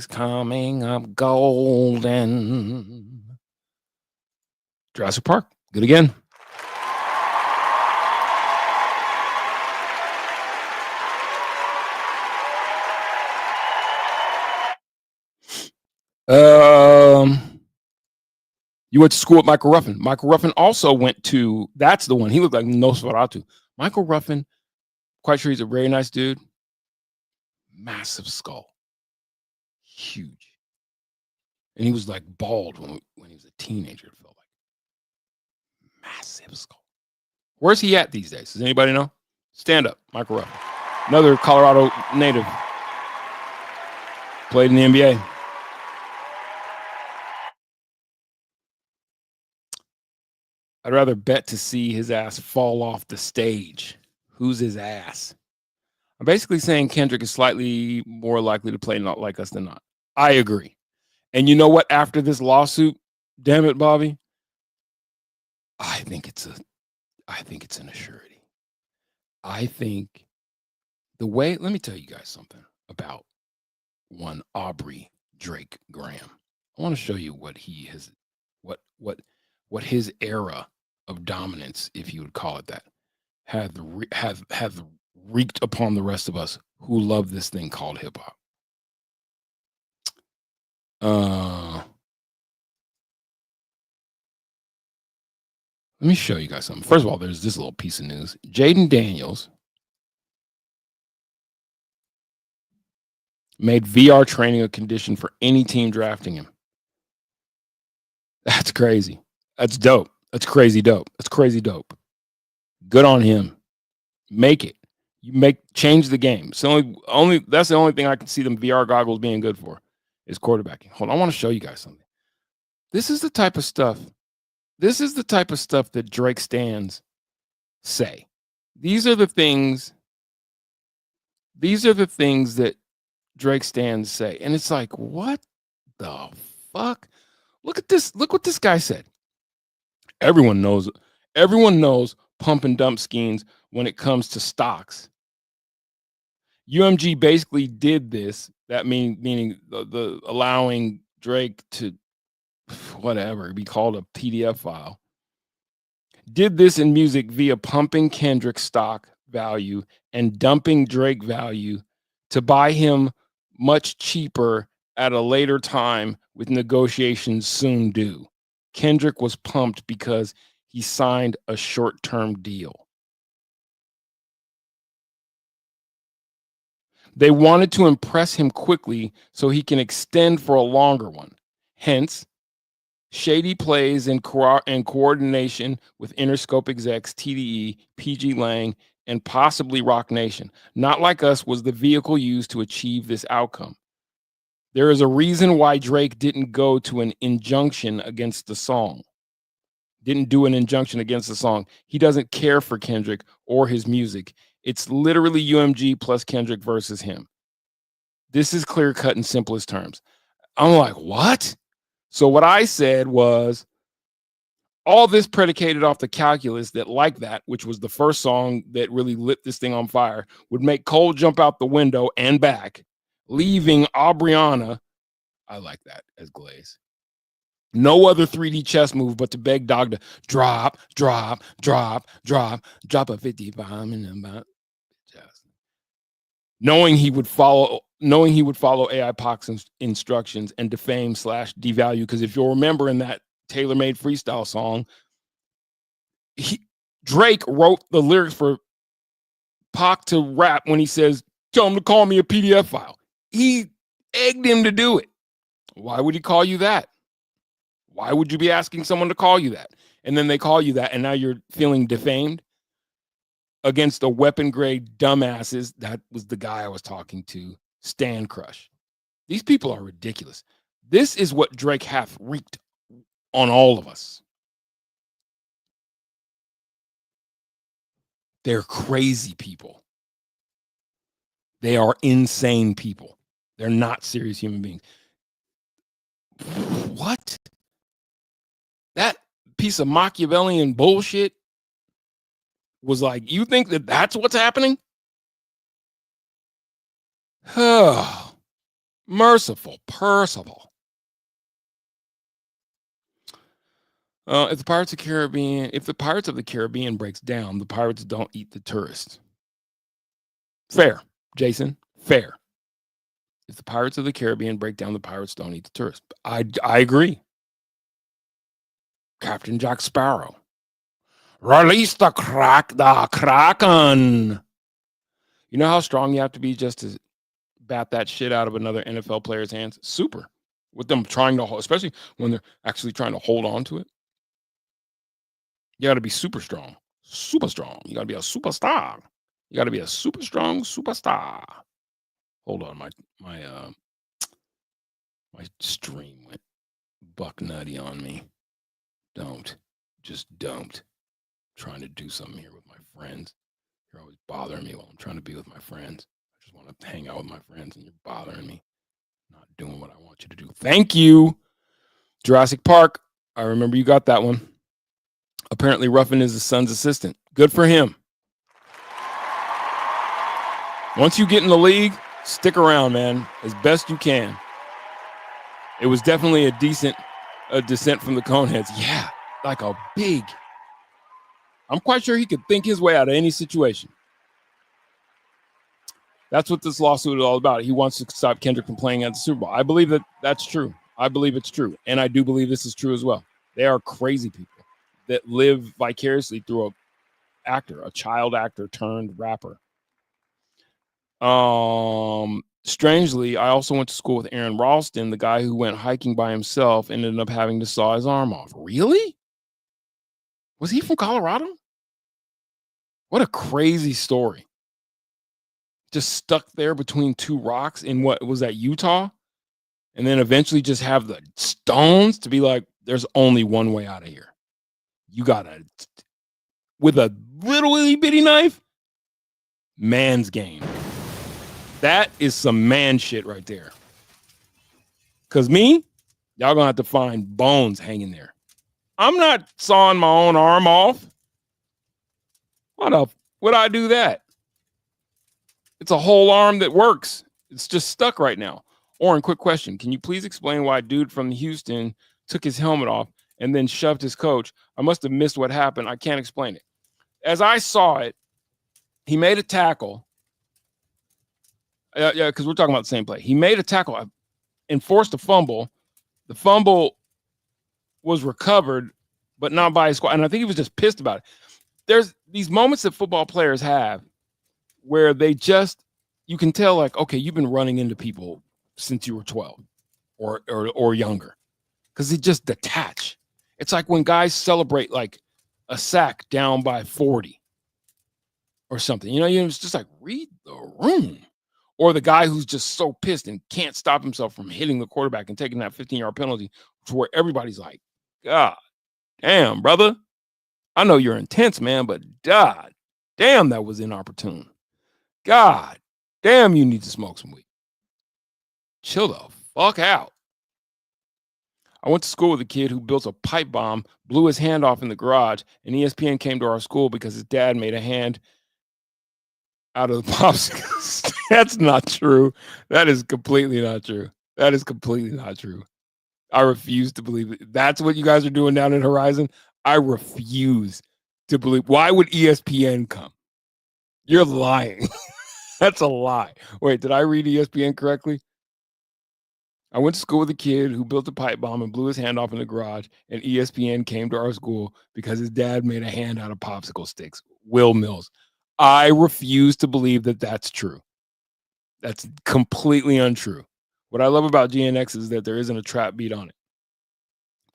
coming up golden. Jurassic Park. Good again. You went to school with Michael Ruffin. Michael Ruffin also went to, that's the one. He looked like Nosferatu. Michael Ruffin, quite sure he's a very nice dude. Massive skull. Huge. And he was like bald when he was a teenager, it felt like. Massive skull. Where's he at these days? Does anybody know? Stand up, Michael Ruffin. Another Colorado native. Played in the NBA. I'd rather bet to see his ass fall off the stage. Who's his ass? I'm basically saying Kendrick is slightly more likely to play Not Like Us than not. I agree. And you know what? After this lawsuit, damn it, Bobby, I think it's an assurity. I think the way, let me tell you guys something about one Aubrey Drake Graham. I want to show you what he has, what his era of dominance, if you would call it that, have wreaked upon the rest of us who love this thing called hip hop. Let me show you guys something. First of all, there's this little piece of news. Jaden Daniels made VR training a condition for any team drafting him. That's crazy. That's dope. That's crazy dope. That's crazy dope. Good on him. Make it. Change the game. So that's the only thing I can see them VR goggles being good for is quarterbacking. Hold on, I want to show you guys something. This is the type of stuff that Drake stands say. These are the things that Drake stands say. And it's like, what the fuck? Look at this. Look what this guy said. Everyone knows pump and dump schemes when it comes to stocks. UMG basically did this. That meaning the allowing Drake to whatever be called a PDF file. Did this in music via pumping Kendrick stock value and dumping Drake value to buy him much cheaper at a later time with negotiations soon due. Kendrick was pumped because he signed a short-term deal. They wanted to impress him quickly so he can extend for a longer one. Hence, shady plays in coordination with Interscope execs, TDE, PG Lang, and possibly Rock Nation. Not Like Us was the vehicle used to achieve this outcome. There is a reason why Drake didn't go to an injunction against the song. Didn't do an injunction against the song. He doesn't care for Kendrick or his music. It's literally UMG plus Kendrick versus him. This is clear cut in simplest terms. I'm like, what? So what I said was all this predicated off the calculus that Like That, which was the first song that really lit this thing on fire, would make Cole jump out the window and back, leaving Aubriana, I like that as Glaze, no other 3D chess move but to beg Dog to drop a 55 in about. Knowing he would follow AI Pac's instructions and defame / devalue. Because if you'll remember in that tailor-made freestyle song, Drake wrote the lyrics for Pac to rap when he says, tell him to call me a PDF file. He egged him to do it. Why would he call you that? Why would you be asking someone to call you that? And then they call you that, and now you're feeling defamed against the weapon grade dumbasses. That was the guy I was talking to, Stan Crush. These people are ridiculous. This is what Drake hath wreaked on all of us. They're crazy people. They are insane people. They're not serious human beings. What? That piece of Machiavellian bullshit was like, you think that that's what's happening? Oh, merciful Percival. If the Pirates of the Caribbean breaks down, the pirates don't eat the tourists. Fair, Jason, fair. If the Pirates of the Caribbean break down, the pirates don't eat the tourists. I agree. Captain Jack Sparrow. Release the Kraken. You know how strong you have to be just to bat that shit out of another NFL player's hands? Super. With them trying to hold, especially when they're actually trying to hold on to it. You got to be super strong. super strong. You got to be a superstar. You got to be a super strong superstar. Hold on, my stream went buck nutty on me. Just don't. I'm trying to do something here with my friends. You're always bothering me while I'm trying to be with my friends. I just want to hang out with my friends, and you're bothering me, not doing what I want you to do. Thank you, Jurassic Park. I remember you got that one. Apparently, Ruffin is his son's assistant. Good for him. Once you get in the league, stick around, man, as best you can. It was definitely a descent from the Coneheads. Yeah, like a big. I'm quite sure he could think his way out of any situation. That's what this lawsuit is all about. He wants to stop Kendrick from playing at the Super Bowl. I believe that that's true. I believe it's true. And I do believe this is true as well. They are crazy people that live vicariously through a child actor turned rapper. Strangely, I also went to school with Aaron Ralston, the guy who went hiking by himself and ended up having to saw his arm off. Really? Was he from Colorado? What a crazy story. Just stuck there between two rocks in what was that, Utah? And then eventually just have the stones to be like, there's only one way out of here. You gotta, with a little itty bitty knife, man's game. That is some man shit right there. Cause me, y'all gonna have to find bones hanging there. I'm not sawing my own arm off. What up? Would I do that? It's a whole arm that works. It's just stuck right now. Oren, quick question. Can you please explain why a dude from Houston took his helmet off and then shoved his coach? I must have missed what happened. I can't explain it. As I saw it, he made a tackle. Yeah, because we're talking about the same play. He made a tackle and forced a fumble. The fumble was recovered, but not by his squad. And I think he was just pissed about it. There's these moments that football players have where they just, you can tell, like, okay, you've been running into people since you were 12 or younger, because they just detach. It's like when guys celebrate like a sack down by 40 or something. It's just like, read the room. Or the guy who's just so pissed and can't stop himself from hitting the quarterback and taking that 15-yard penalty, to where everybody's like, God damn, brother. I know you're intense, man, but God damn, that was inopportune. God damn, you need to smoke some weed. Chill the fuck out. I went to school with a kid who built a pipe bomb, blew his hand off in the garage, and ESPN came to our school because his dad made a hand out of the popsicle. That's not true. That is completely not true. That is completely not true. I refuse to believe it. That's what you guys are doing down at Horizon. I refuse to believe. Why would ESPN come? You're lying. That's a lie. Wait, did I read ESPN correctly? I went to school with a kid who built a pipe bomb and blew his hand off in the garage, and ESPN came to our school because his dad made a hand out of popsicle sticks. Will Mills. I refuse to believe that that's true. That's completely untrue. What I love about GNX is that there isn't a trap beat on it.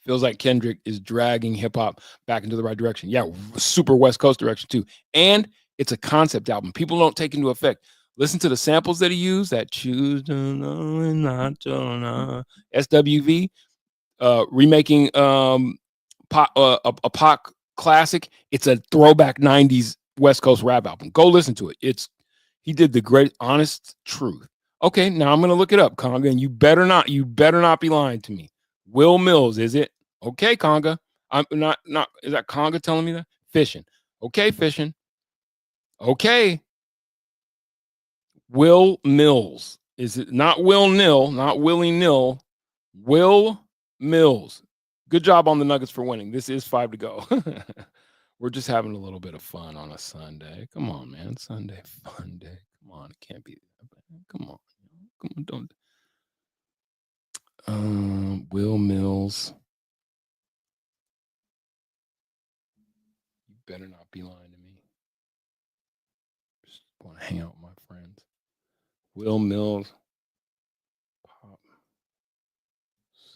Feels like Kendrick is dragging hip hop back into the right direction. Yeah, super West Coast direction too. And it's a concept album. People don't take into effect. Listen to the samples that he used. That choose to know and not to know. SWV, remaking a Pac classic. It's a throwback 90s West Coast rap album. Go listen to it. He did the great honest truth. Okay, now I'm gonna look it up, Conga, and you better not be lying to me. Will Mills, is it? Okay, Conga. I'm not is that Conga telling me that? Fishing. Okay, fishing. Okay. Will Mills. Is it not Will Nil, not Willie Nil? Will Mills. Good job on the Nuggets for winning. This is 5 to go. We're just having a little bit of fun on a Sunday. Come on, man. Sunday fun day. Come on. It can't be that bad. Come on. Don't. Will Mills. You better not be lying to me. Just want to hang out with my friends. Will Mills. Pop.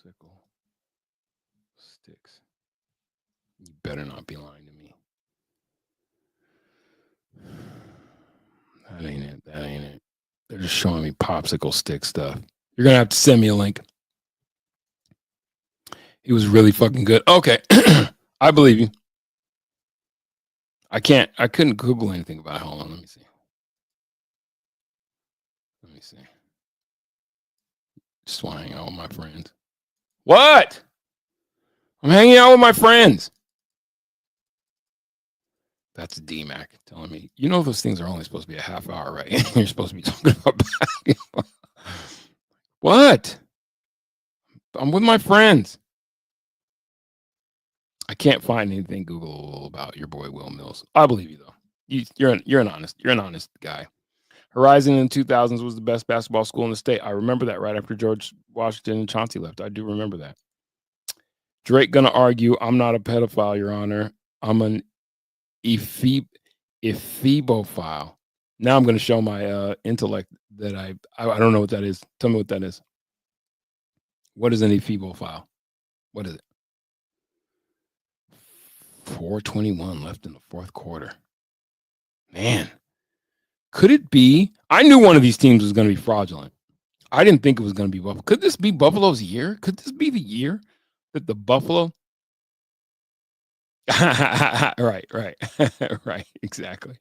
Sickle. Sticks. You better not be lying to me. That ain't it. That ain't it. They're just showing me popsicle stick stuff. You're gonna have to send me a link. He was really fucking good. Okay. I believe you. I couldn't Google anything about it. Hold on, let me see. Just want to hang out with my friends. What? I'm hanging out with my friends. That's DMAC telling me, you know, those things are only supposed to be a half hour, right? You're supposed to be talking about basketball. What? I'm with my friends. I can't find anything Google about your boy Will Mills. I believe you though. You're an honest guy. Horizon in the 2000s was the best basketball school in the state. I remember that right after George Washington and Chauncey left. I do remember that. Drake gonna argue, I'm not a pedophile, Your Honor. I'm an ephebophile. Now I'm gonna show my intellect that I don't know what that is. Tell me what that is. What is an ephebophile? What is it? 4:21 left in the fourth quarter. Man. Could it be? I knew one of these teams was going to be fraudulent. I didn't think it was going to be Buffalo. Could this be Buffalo's year? Could this be the year that the Buffalo? Right. Right. Exactly.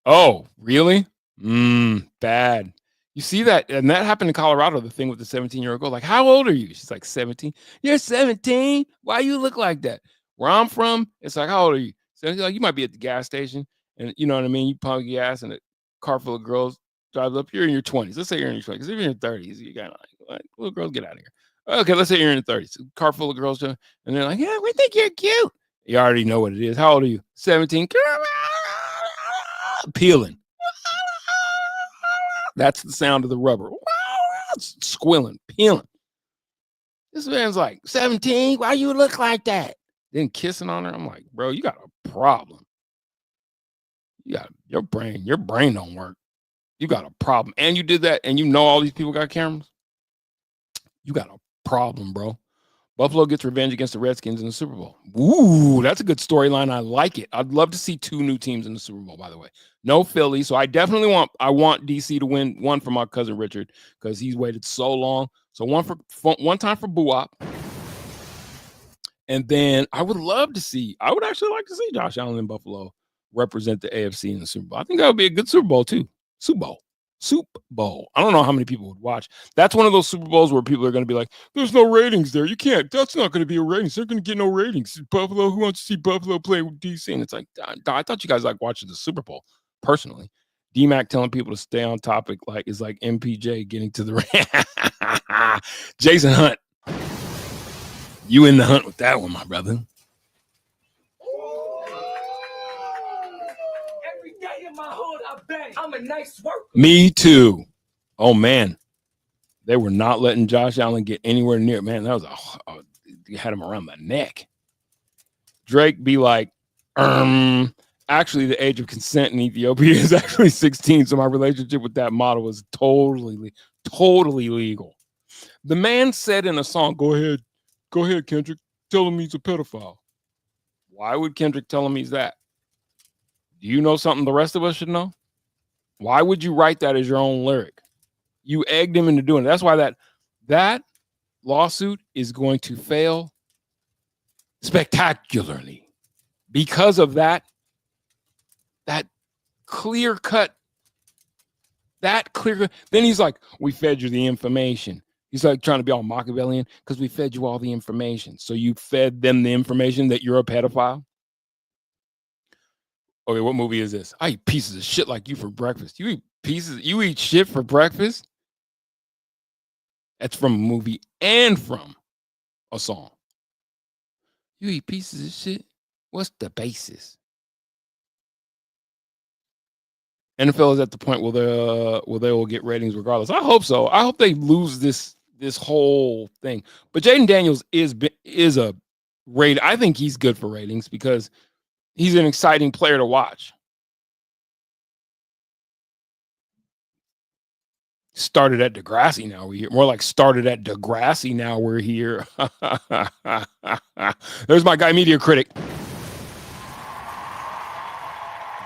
Oh, really? Bad. You see that? And that happened in Colorado, the thing with the 17-year-old girl. Like, how old are you? She's like 17. You're 17? Why you look like that? Where I'm from, it's like, how old are you? So like, you might be at the gas station. And you know what I mean? You pump gas and a car full of girls drives up. You're in your 20s. Let's say you're in your 20s. If you're in your 30s, you got like, little girls, get out of here. Okay, let's say you're in your 30s. Car full of girls. And they're like, yeah, we think you're cute. You already know what it is. How old are you? 17. Peeling. That's the sound of the rubber. Squilling, peeling. This man's like, 17? Why you look like that? Then kissing on her. I'm like, bro, you got a problem. You got your brain don't work. You got a problem. And you did that, and you know all these people got cameras. You got a problem, bro. Buffalo gets revenge against the Redskins in the Super Bowl. Ooh, that's a good storyline. I like it. I'd love to see 2 new teams in the Super Bowl, by the way. No Philly. So I definitely want DC to win. One for my cousin Richard, because he's waited so long. So one time for Buop. And then I would actually like to see Josh Allen in Buffalo represent the AFC in the Super Bowl. I think that would be a good Super Bowl too. Super Bowl. I don't know how many people would watch. That's one of those Super Bowls where people are going to be like, there's no ratings there. You can't. That's not going to be a ratings. They're going to get no ratings. Buffalo, who wants to see Buffalo play with DC? And it's like, I thought you guys like watching the Super Bowl personally. DMAC telling people to stay on topic is like MPJ getting to the Jason Hunt. You in the hunt with that one, my brother. Every day in my hood, I bang. I'm a nice worker. Me too. Oh, man. They were not letting Josh Allen get anywhere near. Man, that was you had him around the neck. Drake be like, actually, the age of consent in Ethiopia is actually 16. So my relationship with that model is totally legal. The man said in a song, go ahead, Kendrick. Tell him he's a pedophile. Why would Kendrick tell him he's that? Do you know something the rest of us should know? Why would you write that as your own lyric? You egged him into doing it. That's why that lawsuit is going to fail spectacularly because of that clear cut. Then he's like, we fed you the information. He's like trying to be all Machiavellian because we fed you all the information. So you fed them the information that you're a pedophile? Okay, what movie is this? I eat pieces of shit like you for breakfast. You eat shit for breakfast? That's from a movie and from a song. You eat pieces of shit? What's the basis? NFL is at the point where they will get ratings regardless. I hope so. I hope they lose this whole thing. But Jaden Daniels is a rate. I think he's good for ratings because he's an exciting player to watch. Started at Degrassi, now we're here. More like started at Degrassi, now we're here. There's my guy, Media Critic.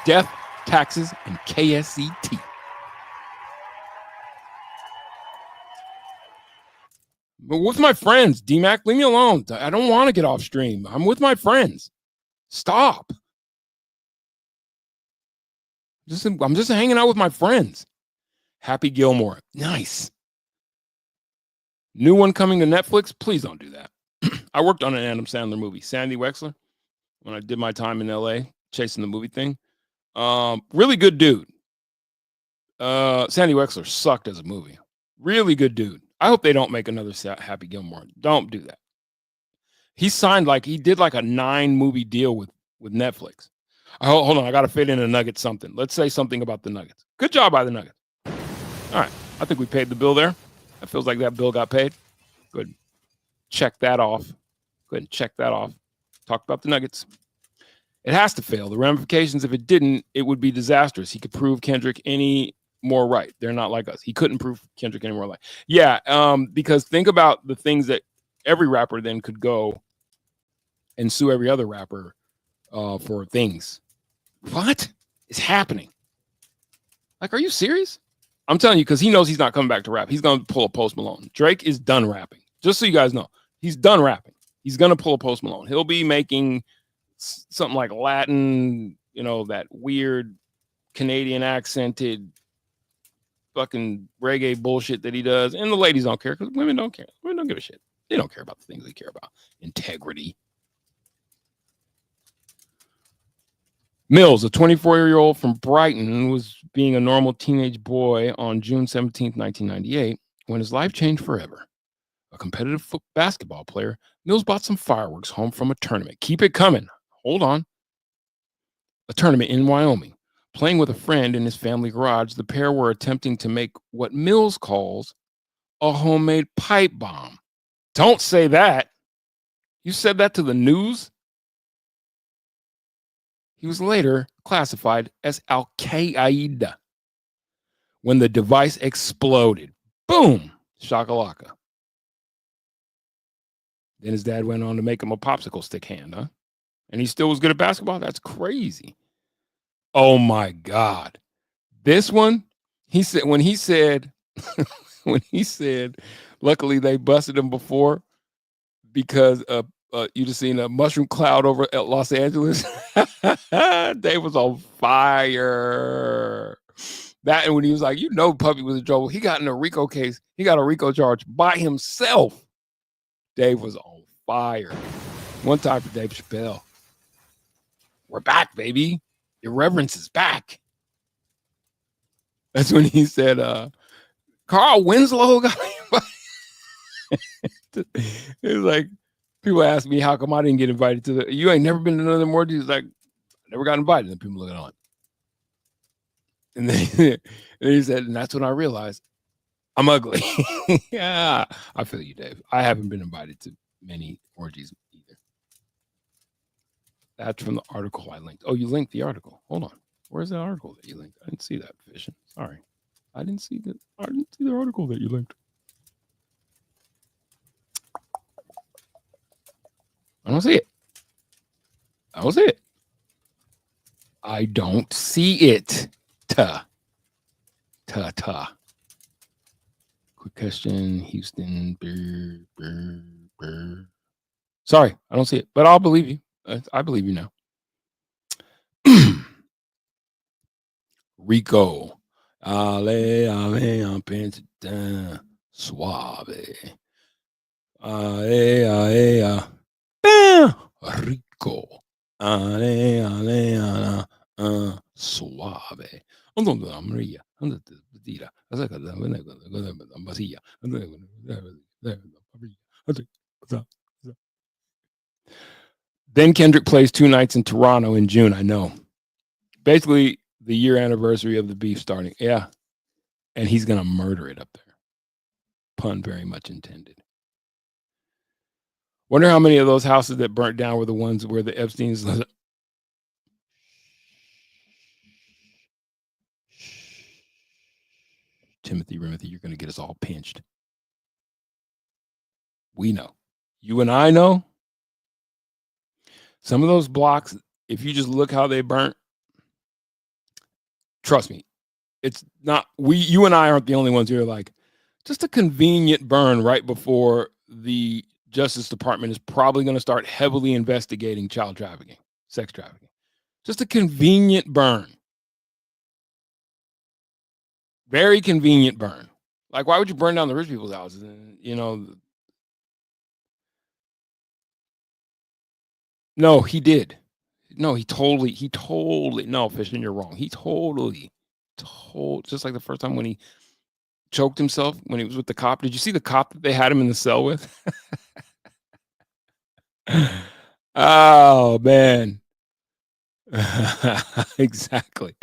Death taxes, and KSCT. But with my friends, DMAC, leave me alone. I don't want to get off stream. I'm with my friends. Stop. I'm just hanging out with my friends. Happy Gilmore. Nice. New one coming to Netflix. Please don't do that. I worked on an Adam Sandler movie, Sandy Wexler, when I did my time in LA chasing the movie thing. Really good dude. Sandy Wexler sucked as a movie. Really good dude. I hope they don't make another Happy Gilmore. Don't do that. He signed he did a 9-movie deal with Netflix. Hold on, I got to fit in a nugget something. Let's say something about the Nuggets. Good job by the Nuggets. All right, I think we paid the bill there. It feels like that bill got paid. Good. Check that off. Go ahead and check that off. Talk about the Nuggets. It has to fail. The ramifications, if it didn't, it would be disastrous. He could prove Kendrick any more right. They're not like us. He couldn't prove Kendrick any more right. Yeah, because think about the things that every rapper then could go and sue every other rapper for things. What is happening? Are you serious? I'm telling you, because he knows he's not coming back to rap. He's going to pull a Post Malone. Drake is done rapping. Just so you guys know, he's done rapping. He's going to pull a Post Malone. He'll be making something like Latin, that weird Canadian accented fucking reggae bullshit that he does. And the ladies don't care because women don't care. Women don't give a shit. They don't care about the things they care about. Integrity. Mills, a 24-year-old from Brighton, was being a normal teenage boy on June 17, 1998, when his life changed forever. A competitive basketball player, Mills bought some fireworks home from a tournament. Keep it coming. Hold on. A tournament in Wyoming. Playing with a friend in his family garage, the pair were attempting to make what Mills calls a homemade pipe bomb. Don't say that. You said that to the news? He was later classified as Al-Qaeda when the device exploded. Boom! Shakalaka. Then his dad went on to make him a popsicle stick hand, huh? And he still was good at basketball? That's crazy. Oh my God. This one, when he said, luckily they busted him before because you just seen a mushroom cloud over at Los Angeles. Dave was on fire. That, and when he was like, Puppy was in trouble. He got in a RICO case. He got a RICO charge by himself. Dave was on fire. One time for Dave Chappelle. We're back, baby. Irreverence is back. That's when he said, Carl Winslow got invited. It was like, people ask me how come I didn't get invited to you ain't never been to none of them orgies. Like, I never got invited. And people looking on. And then and he said, and that's when I realized I'm ugly. Yeah, I feel you, Dave. I haven't been invited to many orgies either. That's from the article I linked. Oh, you linked the article. Hold on. Where's the article that you linked? I didn't see that, Vision. Sorry. I didn't see the article that you linked. I don't see it. I don't see it. I don't see it. Ta. Quick question. Houston. Sorry, I don't see it, but I'll believe you. I believe you now. Rico. Ale, I'm pinching suave. Rico. Suave. Then Kendrick plays 2 nights in Toronto in June. I know. Basically, the year anniversary of the beef starting. Yeah. And he's going to murder it up there. Pun very much intended. Wonder how many of those houses that burnt down were the ones where the Epstein's. Timothy, you're going to get us all pinched. We know. You and I know. Some of those blocks, if you just look how they burnt, Trust me, it's not. You and I aren't the only ones who are like, just a convenient burn right before the Justice Department is probably going to start heavily investigating child trafficking, sex trafficking. Just a convenient burn. Very convenient burn. Like, why would you burn down the rich people's houses? And, no, he did. No, he totally, no, Fishman, you're wrong. He totally, just like the first time when he choked himself when he was with the cop. Did you see the cop that they had him in the cell with? Oh, man. Exactly.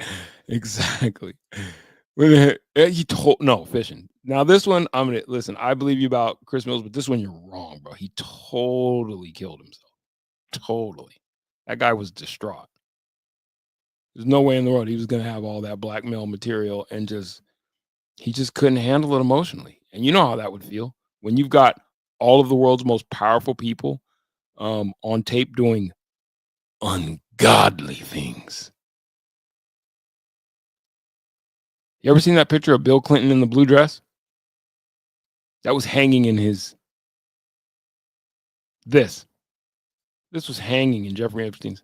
He told no fishing. Now this one, I'm gonna listen. I believe you about Chris Mills, but this one you're wrong, bro. He totally killed himself. Totally. That guy was distraught. There's no way in the world he was gonna have all that blackmail material and he just couldn't handle it emotionally. And you know how that would feel when you've got all of the world's most powerful people on tape doing ungodly things. You ever seen that picture of Bill Clinton in the blue dress? That was hanging in his. This was hanging in Jeffrey Epstein's.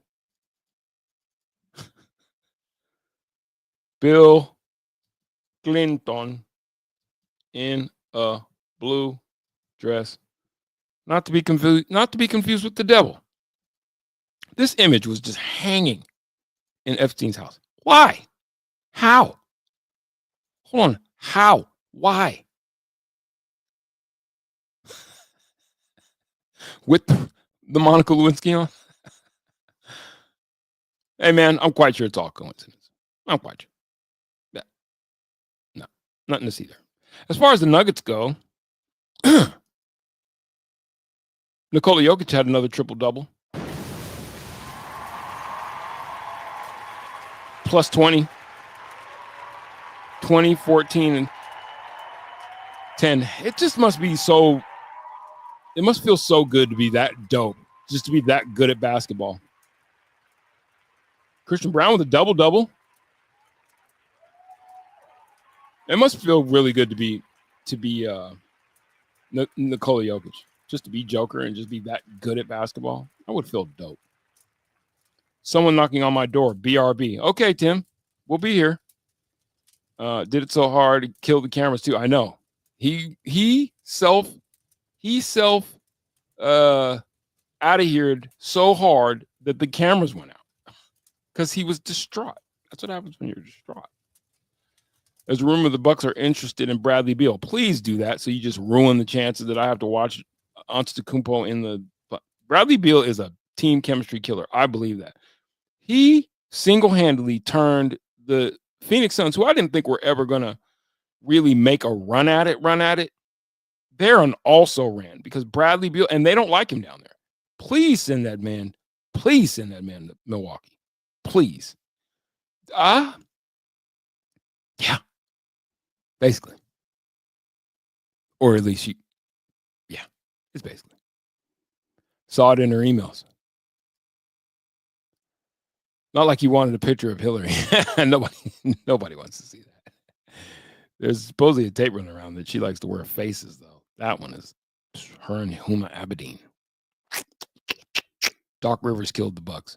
Bill Clinton in a blue dress. Not to be confused with the devil. This image was just hanging in Epstein's house. Why? How? Hold on. How? Why? With the Monica Lewinsky on? Hey, man, I'm quite sure it's all coincidence. I'm quite sure. Yeah. No, nothing to see there. As far as the Nuggets go, Nikola Jokic had another triple-double. Plus 20. 20, 14, and 10. It just must be so. It must feel so good to be that dope, just to be that good at basketball. Christian Brown with a double-double. It must feel really good to be Nikola Jokic, just to be Joker and just be that good at basketball. I would feel dope. Someone knocking on my door. BRB. Okay, Tim, we'll be here. Did it so hard, he killed the cameras too. I know. He self out of here so hard that the cameras went out because he was distraught. That's what happens when you're distraught. There's a rumor the Bucks are interested in Bradley Beal. Please do that, so you just ruin the chances that I have to watch Antetokounmpo in the. Bradley Beal is a team chemistry killer. I believe that. He single-handedly turned the Phoenix Suns, who I didn't think were ever gonna really make a run at it. They're an also ran because Bradley Beal, and they don't like him down there. Please send that man to Milwaukee. Please. Yeah. Basically. Or at least it's basically. Saw it in her emails. Not like you wanted a picture of Hillary. Nobody wants to see that. There's supposedly a tape running around that she likes to wear faces, though. That one is her and Huma Abedin. Doc Rivers killed the Bucks.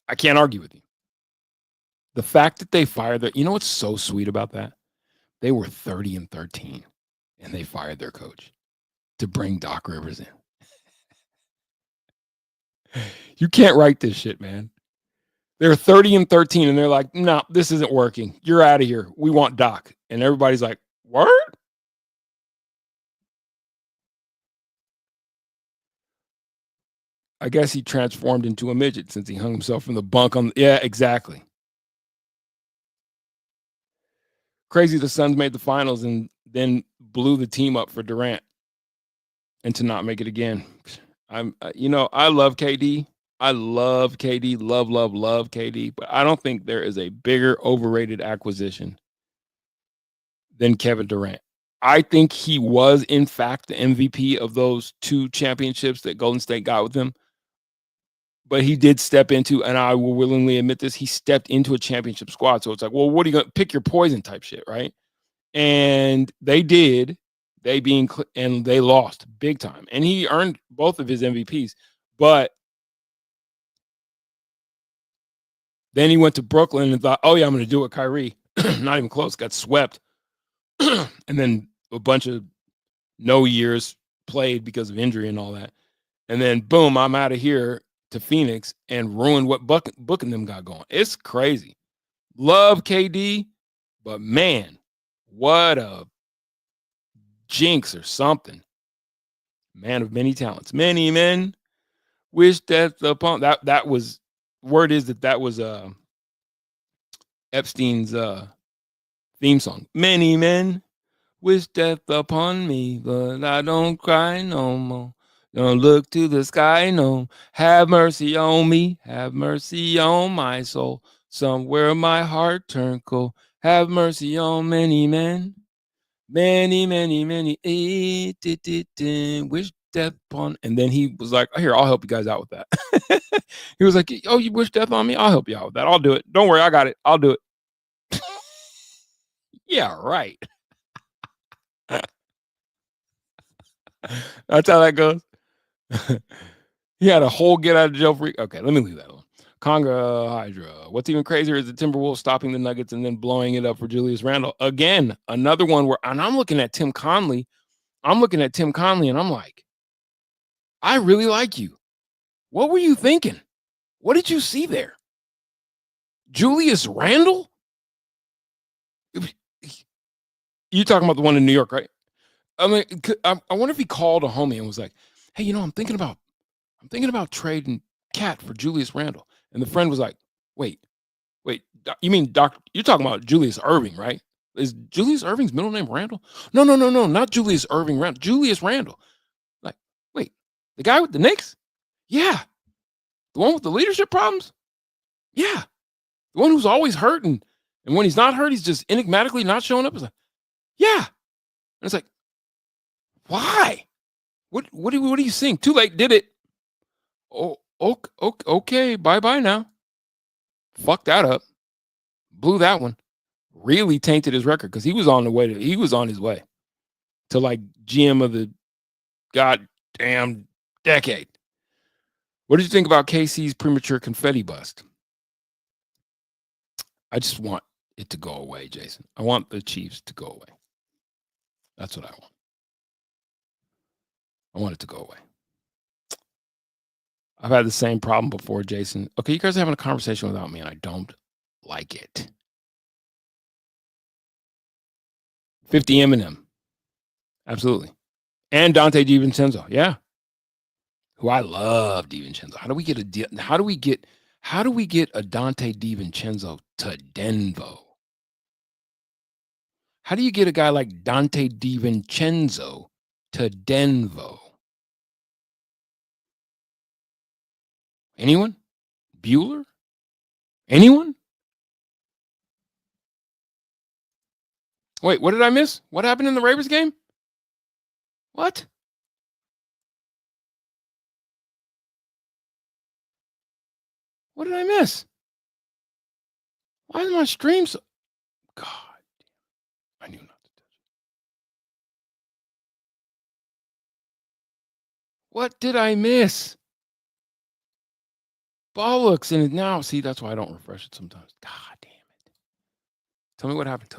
I can't argue with you. The fact that they fired their, you know what's so sweet about that? They were 30-13, and they fired their coach to bring Doc Rivers in. You can't write this shit, man. They're 30-13, and they're like, no, this isn't working. You're out of here. We want Doc. And everybody's like, word? I guess he transformed into a midget since he hung himself from the bunk on. Yeah, exactly. Crazy the Suns made the finals and then blew the team up for Durant and to not make it again. I love KD. I love KD, love KD, but I don't think there is a bigger overrated acquisition than Kevin Durant. I think he was, in fact, the MVP of those two championships that Golden State got with him. but he did step into, and I will willingly admit this, he stepped into a championship squad. So it's like, well, what are you going to pick your poison type shit, right? And they did, and they lost big time. And he earned both of his MVPs. But then he went to Brooklyn and thought, oh, yeah, I'm going to do it. Kyrie, not even close, got swept. And then a bunch of no years played because of injury and all that. And then, boom, I'm out of here to Phoenix and ruined what booking them got going. It's crazy. Love KD, but man, what a jinx or something. Man of many talents. Many men wish death upon that was word is that was Epstein's theme song. Many men wish death upon me, but I don't cry no more. Don't look to the sky, no. Have mercy on me, have mercy on my soul. Somewhere my heart turned cold. Have mercy on many men. Many, many, many. Wish death upon. And then he was like, here, I'll help you guys out with that. He was like, oh, you wish death on me? I'll help you out with that. I'll do it. Don't worry, I got it. I'll do it. Yeah, right. That's how that goes. He had a whole get out of jail free. Okay, let me leave that alone. Conga Hydra. What's even crazier is the Timberwolves stopping the Nuggets and then blowing it up for Julius Randle. Again, another one where, and I'm looking at Tim Conley. And I'm like, I really like you. What were you thinking? What did you see there? Julius Randle? You talking about the one in New York, right? I mean, I wonder if he called a homie and was like, hey, I'm thinking about trading Cat for Julius Randle. And the friend was like, wait, you mean you're talking about Julius Irving, right? Is Julius Irving's middle name Randle? No, not Julius Irving Randle. Julius Randle. Like, wait, the guy with the Knicks? Yeah. The one with the leadership problems? Yeah. The one who's always hurting. And when he's not hurt, he's just enigmatically not showing up. It's like, yeah. And it's like, why? What do you think? Too late, did it. Oh, okay, bye-bye now. Fuck that up. Blew that one. Really tainted his record because he was on his way to like GM of the goddamn decade. What did you think about KC's premature confetti bust? I just want it to go away, Jason. I want the Chiefs to go away. That's what I want. I want it to go away. I've had the same problem before, Jason. Okay, you guys are having a conversation without me, and I don't like it. 50 Eminem. Absolutely. And Dante DiVincenzo. Yeah. Who I love DiVincenzo. How do we get a Dante DiVincenzo to Denver? How do you get a guy like Dante DiVincenzo to Denver? Anyone? Bueller? Anyone? Wait, what did I miss? What happened in the Ravens game? What? What did I miss? Why is my stream so... God, I knew not to touch it. What did I miss? Bollocks. And now, see, that's why I don't refresh it sometimes. God damn it. Tell me what happened.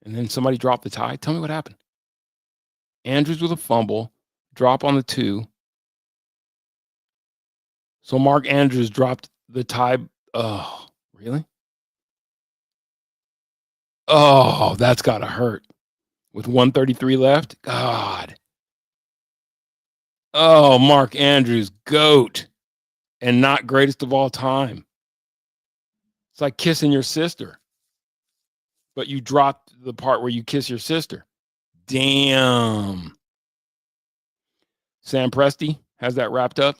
And then somebody dropped the tie. Tell me what happened. Andrews with a fumble, drop on the 2. So Mark Andrews dropped the tie. Oh, really? Oh, that's got to hurt. With 133 left? God. Oh, Mark Andrews, GOAT. And not greatest of all time. It's like kissing your sister. But you dropped the part where you kiss your sister. Damn. Sam Presti has that wrapped up.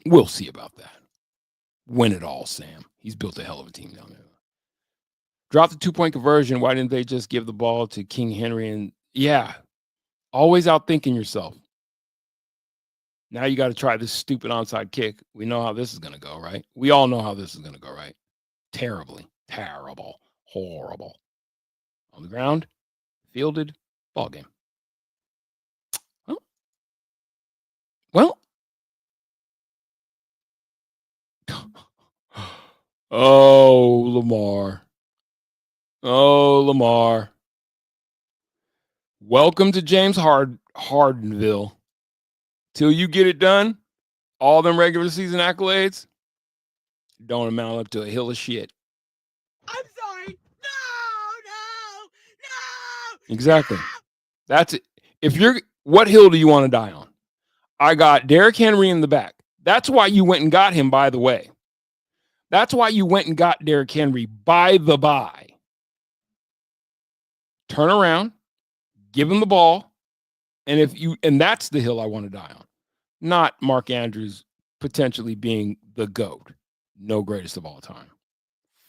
We'll see about that. Win it all, Sam. He's built a hell of a team down there. Drop the 2-point conversion. Why didn't they just give the ball to King Henry? And yeah, always outthinking yourself. Now you got to try this stupid onside kick. We know how this is going to go, right? We all know how this is going to go, right? Terribly, terrible, horrible. On the ground, fielded, ball game. Well. Oh, Lamar. Oh, Lamar. Welcome to James Hardenville. Till you get it done, all them regular season accolades don't amount up to a hill of shit. I'm sorry. No. Exactly. That's it. What hill do you want to die on? I got Derrick Henry in the back. That's why you went and got him, by the way. That's why you went and got Derrick Henry, by the by. Turn around, give him the ball, and that's the hill I want to die on. Not Mark Andrews potentially being the GOAT. No greatest of all time.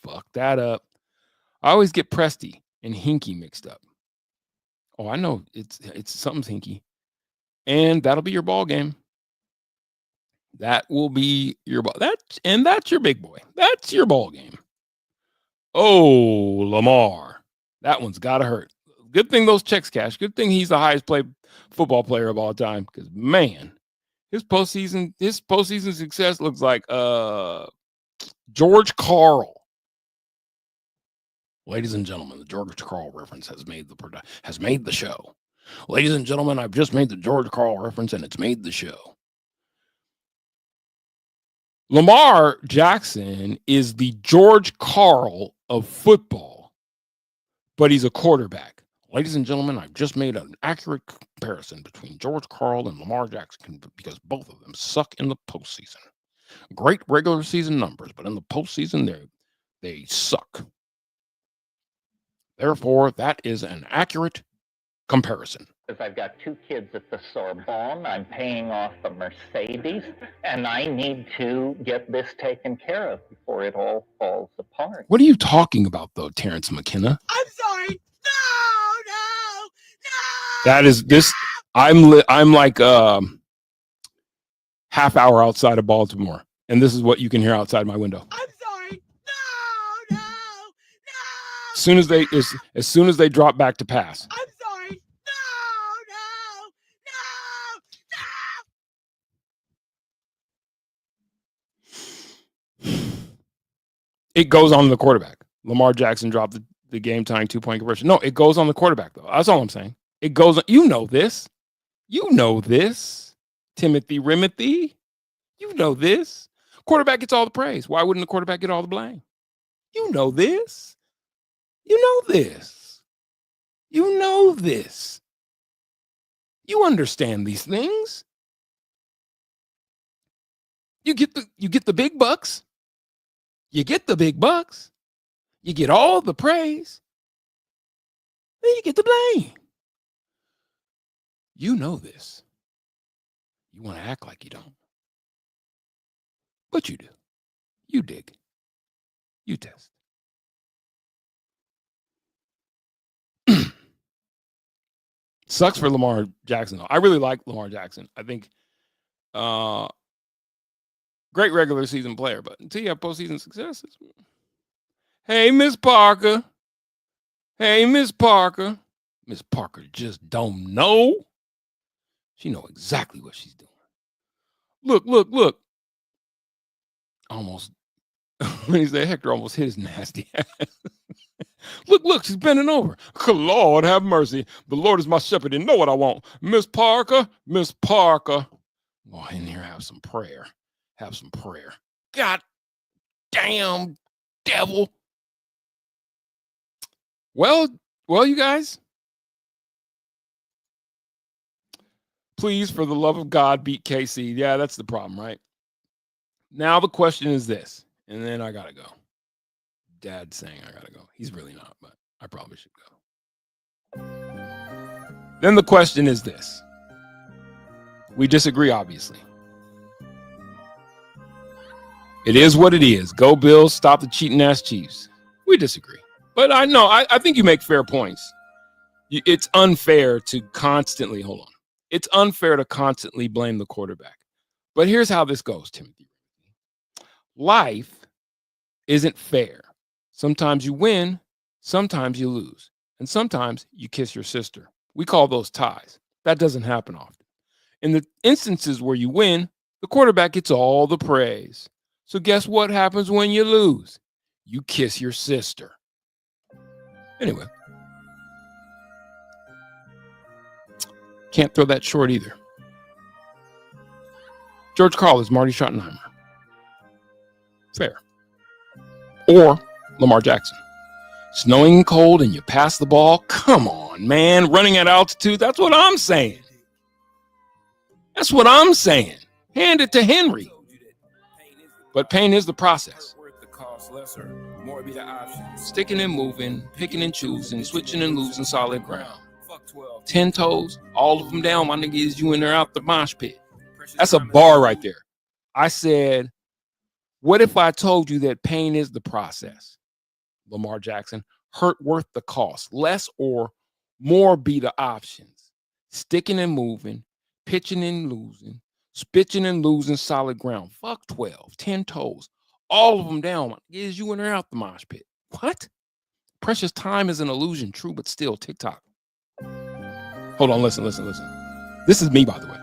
Fuck that up. I always get Presty and Hinkie mixed up. Oh, I know it's something's Hinkie. And that'll be your ball game. That will be your ball. That's your big boy. That's your ball game. Oh, Lamar. That one's gotta hurt. Good thing those checks cash. Good thing he's the highest paid football player of all time. Because man, his postseason success looks like George Karl. Ladies and gentlemen, the George Karl reference has made the show. Ladies and gentlemen, I've just made the George Karl reference and it's made the show. Lamar Jackson is the George Karl of football, but he's a quarterback. Ladies and gentlemen, I've just made an accurate comparison between George Karl and Lamar Jackson because both of them suck in the postseason. Great regular season numbers, but in the postseason, they suck. Therefore, that is an accurate comparison. Because I've got 2 kids at the Sorbonne, I'm paying off a Mercedes, and I need to get this taken care of before it all falls apart. What are you talking about, though, Terrence McKenna? I'm sorry. No. That is this. I'm like half hour outside of Baltimore, and this is what you can hear outside my window. I'm sorry. No. As soon as they drop back to pass. I'm sorry. No. It goes on the quarterback. Lamar Jackson dropped the game-tying 2-point conversion. No, it goes on the quarterback, though. That's all I'm saying. It goes on. You know this. Timothy Rimothy. You know this. Quarterback gets all the praise. Why wouldn't the quarterback get all the blame? You know this. You understand these things. You get the big bucks. You get the big bucks. You get all the praise. Then you get the blame. You know this. You want to act like you don't. But you do. You dig. You test. Sucks for Lamar Jackson, though. I really like Lamar Jackson. I think great regular season player, but until you have postseason successes. Hey, Miss Parker. Miss Parker just don't know. She know exactly what she's doing. Look. Almost, when he said Hector almost hit his nasty ass. Look, she's bending over. Lord have mercy. The Lord is my shepherd and know what I want. Miss Parker. Go in here, have some prayer. God damn devil. Well, you guys. Please, for the love of God, beat KC. Yeah, that's the problem, right? Now the question is this, and then I gotta go. Dad's saying I gotta go. He's really not, but I probably should go. Then the question is this. We disagree, obviously. It is what it is. Go Bills, stop the cheating ass Chiefs. We disagree. But I think you make fair points. It's unfair to constantly, It's unfair to constantly blame the quarterback. But here's how this goes, Timothy. Life isn't fair. Sometimes you win, sometimes you lose, and sometimes you kiss your sister. We call those ties. That doesn't happen often. In the instances where you win, the quarterback gets all the praise. So guess what happens when you lose? You kiss your sister. Anyway, can't throw that short either. George Karl is Marty Schottenheimer. Fair. Or Lamar Jackson. Snowing and cold and you pass the ball? Come on, man. Running at altitude? That's what I'm saying. That's what I'm saying. Hand it to Henry. But pain is the process. Sticking and moving, picking and choosing, switching and losing solid ground. 10 toes, all of them down, my niggas, you in there out the mosh pit. That's a bar right there. I said, what if I told you that pain is the process? Lamar Jackson, hurt worth the cost. Less or more be the options. Sticking and moving, pitching and losing, spitching and losing solid ground. Fuck 12, 10 toes, all of them down. Is you in or out the mosh pit? What? Precious time is an illusion, true, but still TikTok. Hold on, listen. This is me, by the way.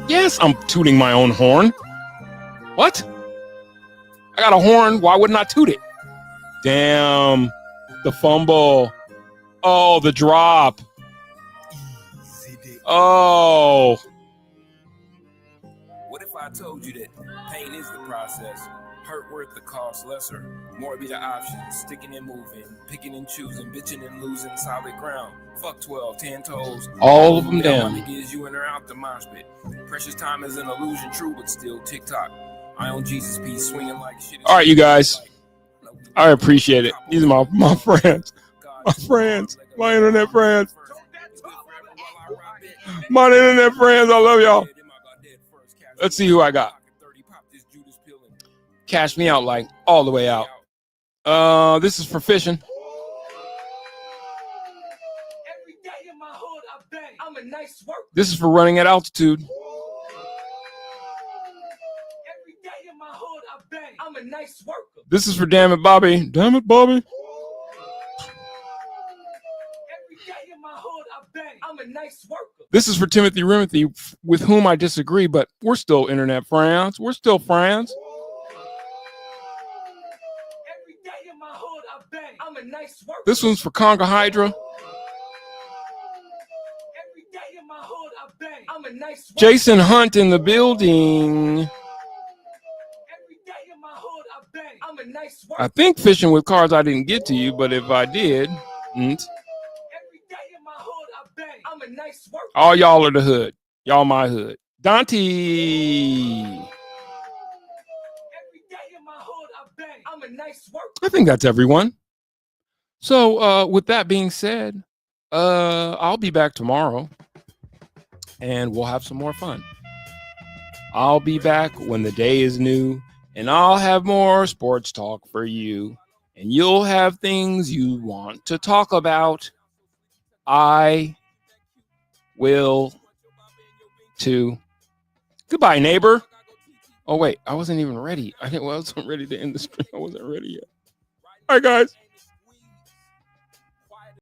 Yes, I'm tooting my own horn. What? I got a horn. Why wouldn't I toot it? Damn. The fumble. Oh, the drop. Oh. What if I told you that pain is the process? Hurt worth the cost, lesser. More be the options. Sticking and moving, picking and choosing, bitching and losing solid ground. Fuck 12, 10 toes. All of them down. Niggas, you in or out the mosh pit. Precious time is an illusion, true, but still TikTok. I own Jesus piece, swinging like shit. All right, you guys. I appreciate it. These are my friends. My friends. My internet friends. My internet friends. I love y'all. Let's see who I got. Cash me out like all the way out. This is for fishing. Every day in my hood, I bang. I'm a nice worker. This is for running at altitude. Every day in my hood, I bang. I'm a nice worker. This is for damn it, Bobby. Damn it, Bobby. Every day in my hood, I bang. I'm a nice worker. This is for Timothy Rimothy, with whom I disagree, but we're still internet friends. We're still friends. Every day in my hood, I bang. I'm a nice worker. This one's for Conga Hydra. Every day in my hood, I bang. I'm a nice worker. Jason Hunt in the building. Every day in my hood, I bang. I'm a nice worker. I think fishing with cards I didn't get to you, but if I did, Every day in my hood, I bang. I'm a nice worker. all y'all are the hood. Y'all my hood. Dante. Every day in my hood, I bang. I'm a nice worker. I think that's everyone. So with that being said, I'll be back tomorrow and we'll have some more fun. I'll be back when the day is new and I'll have more sports talk for you and you'll have things you want to talk about. I will too. Goodbye, neighbor. Oh, wait, I wasn't even ready. I wasn't ready to end the stream. I wasn't ready yet. All right, guys.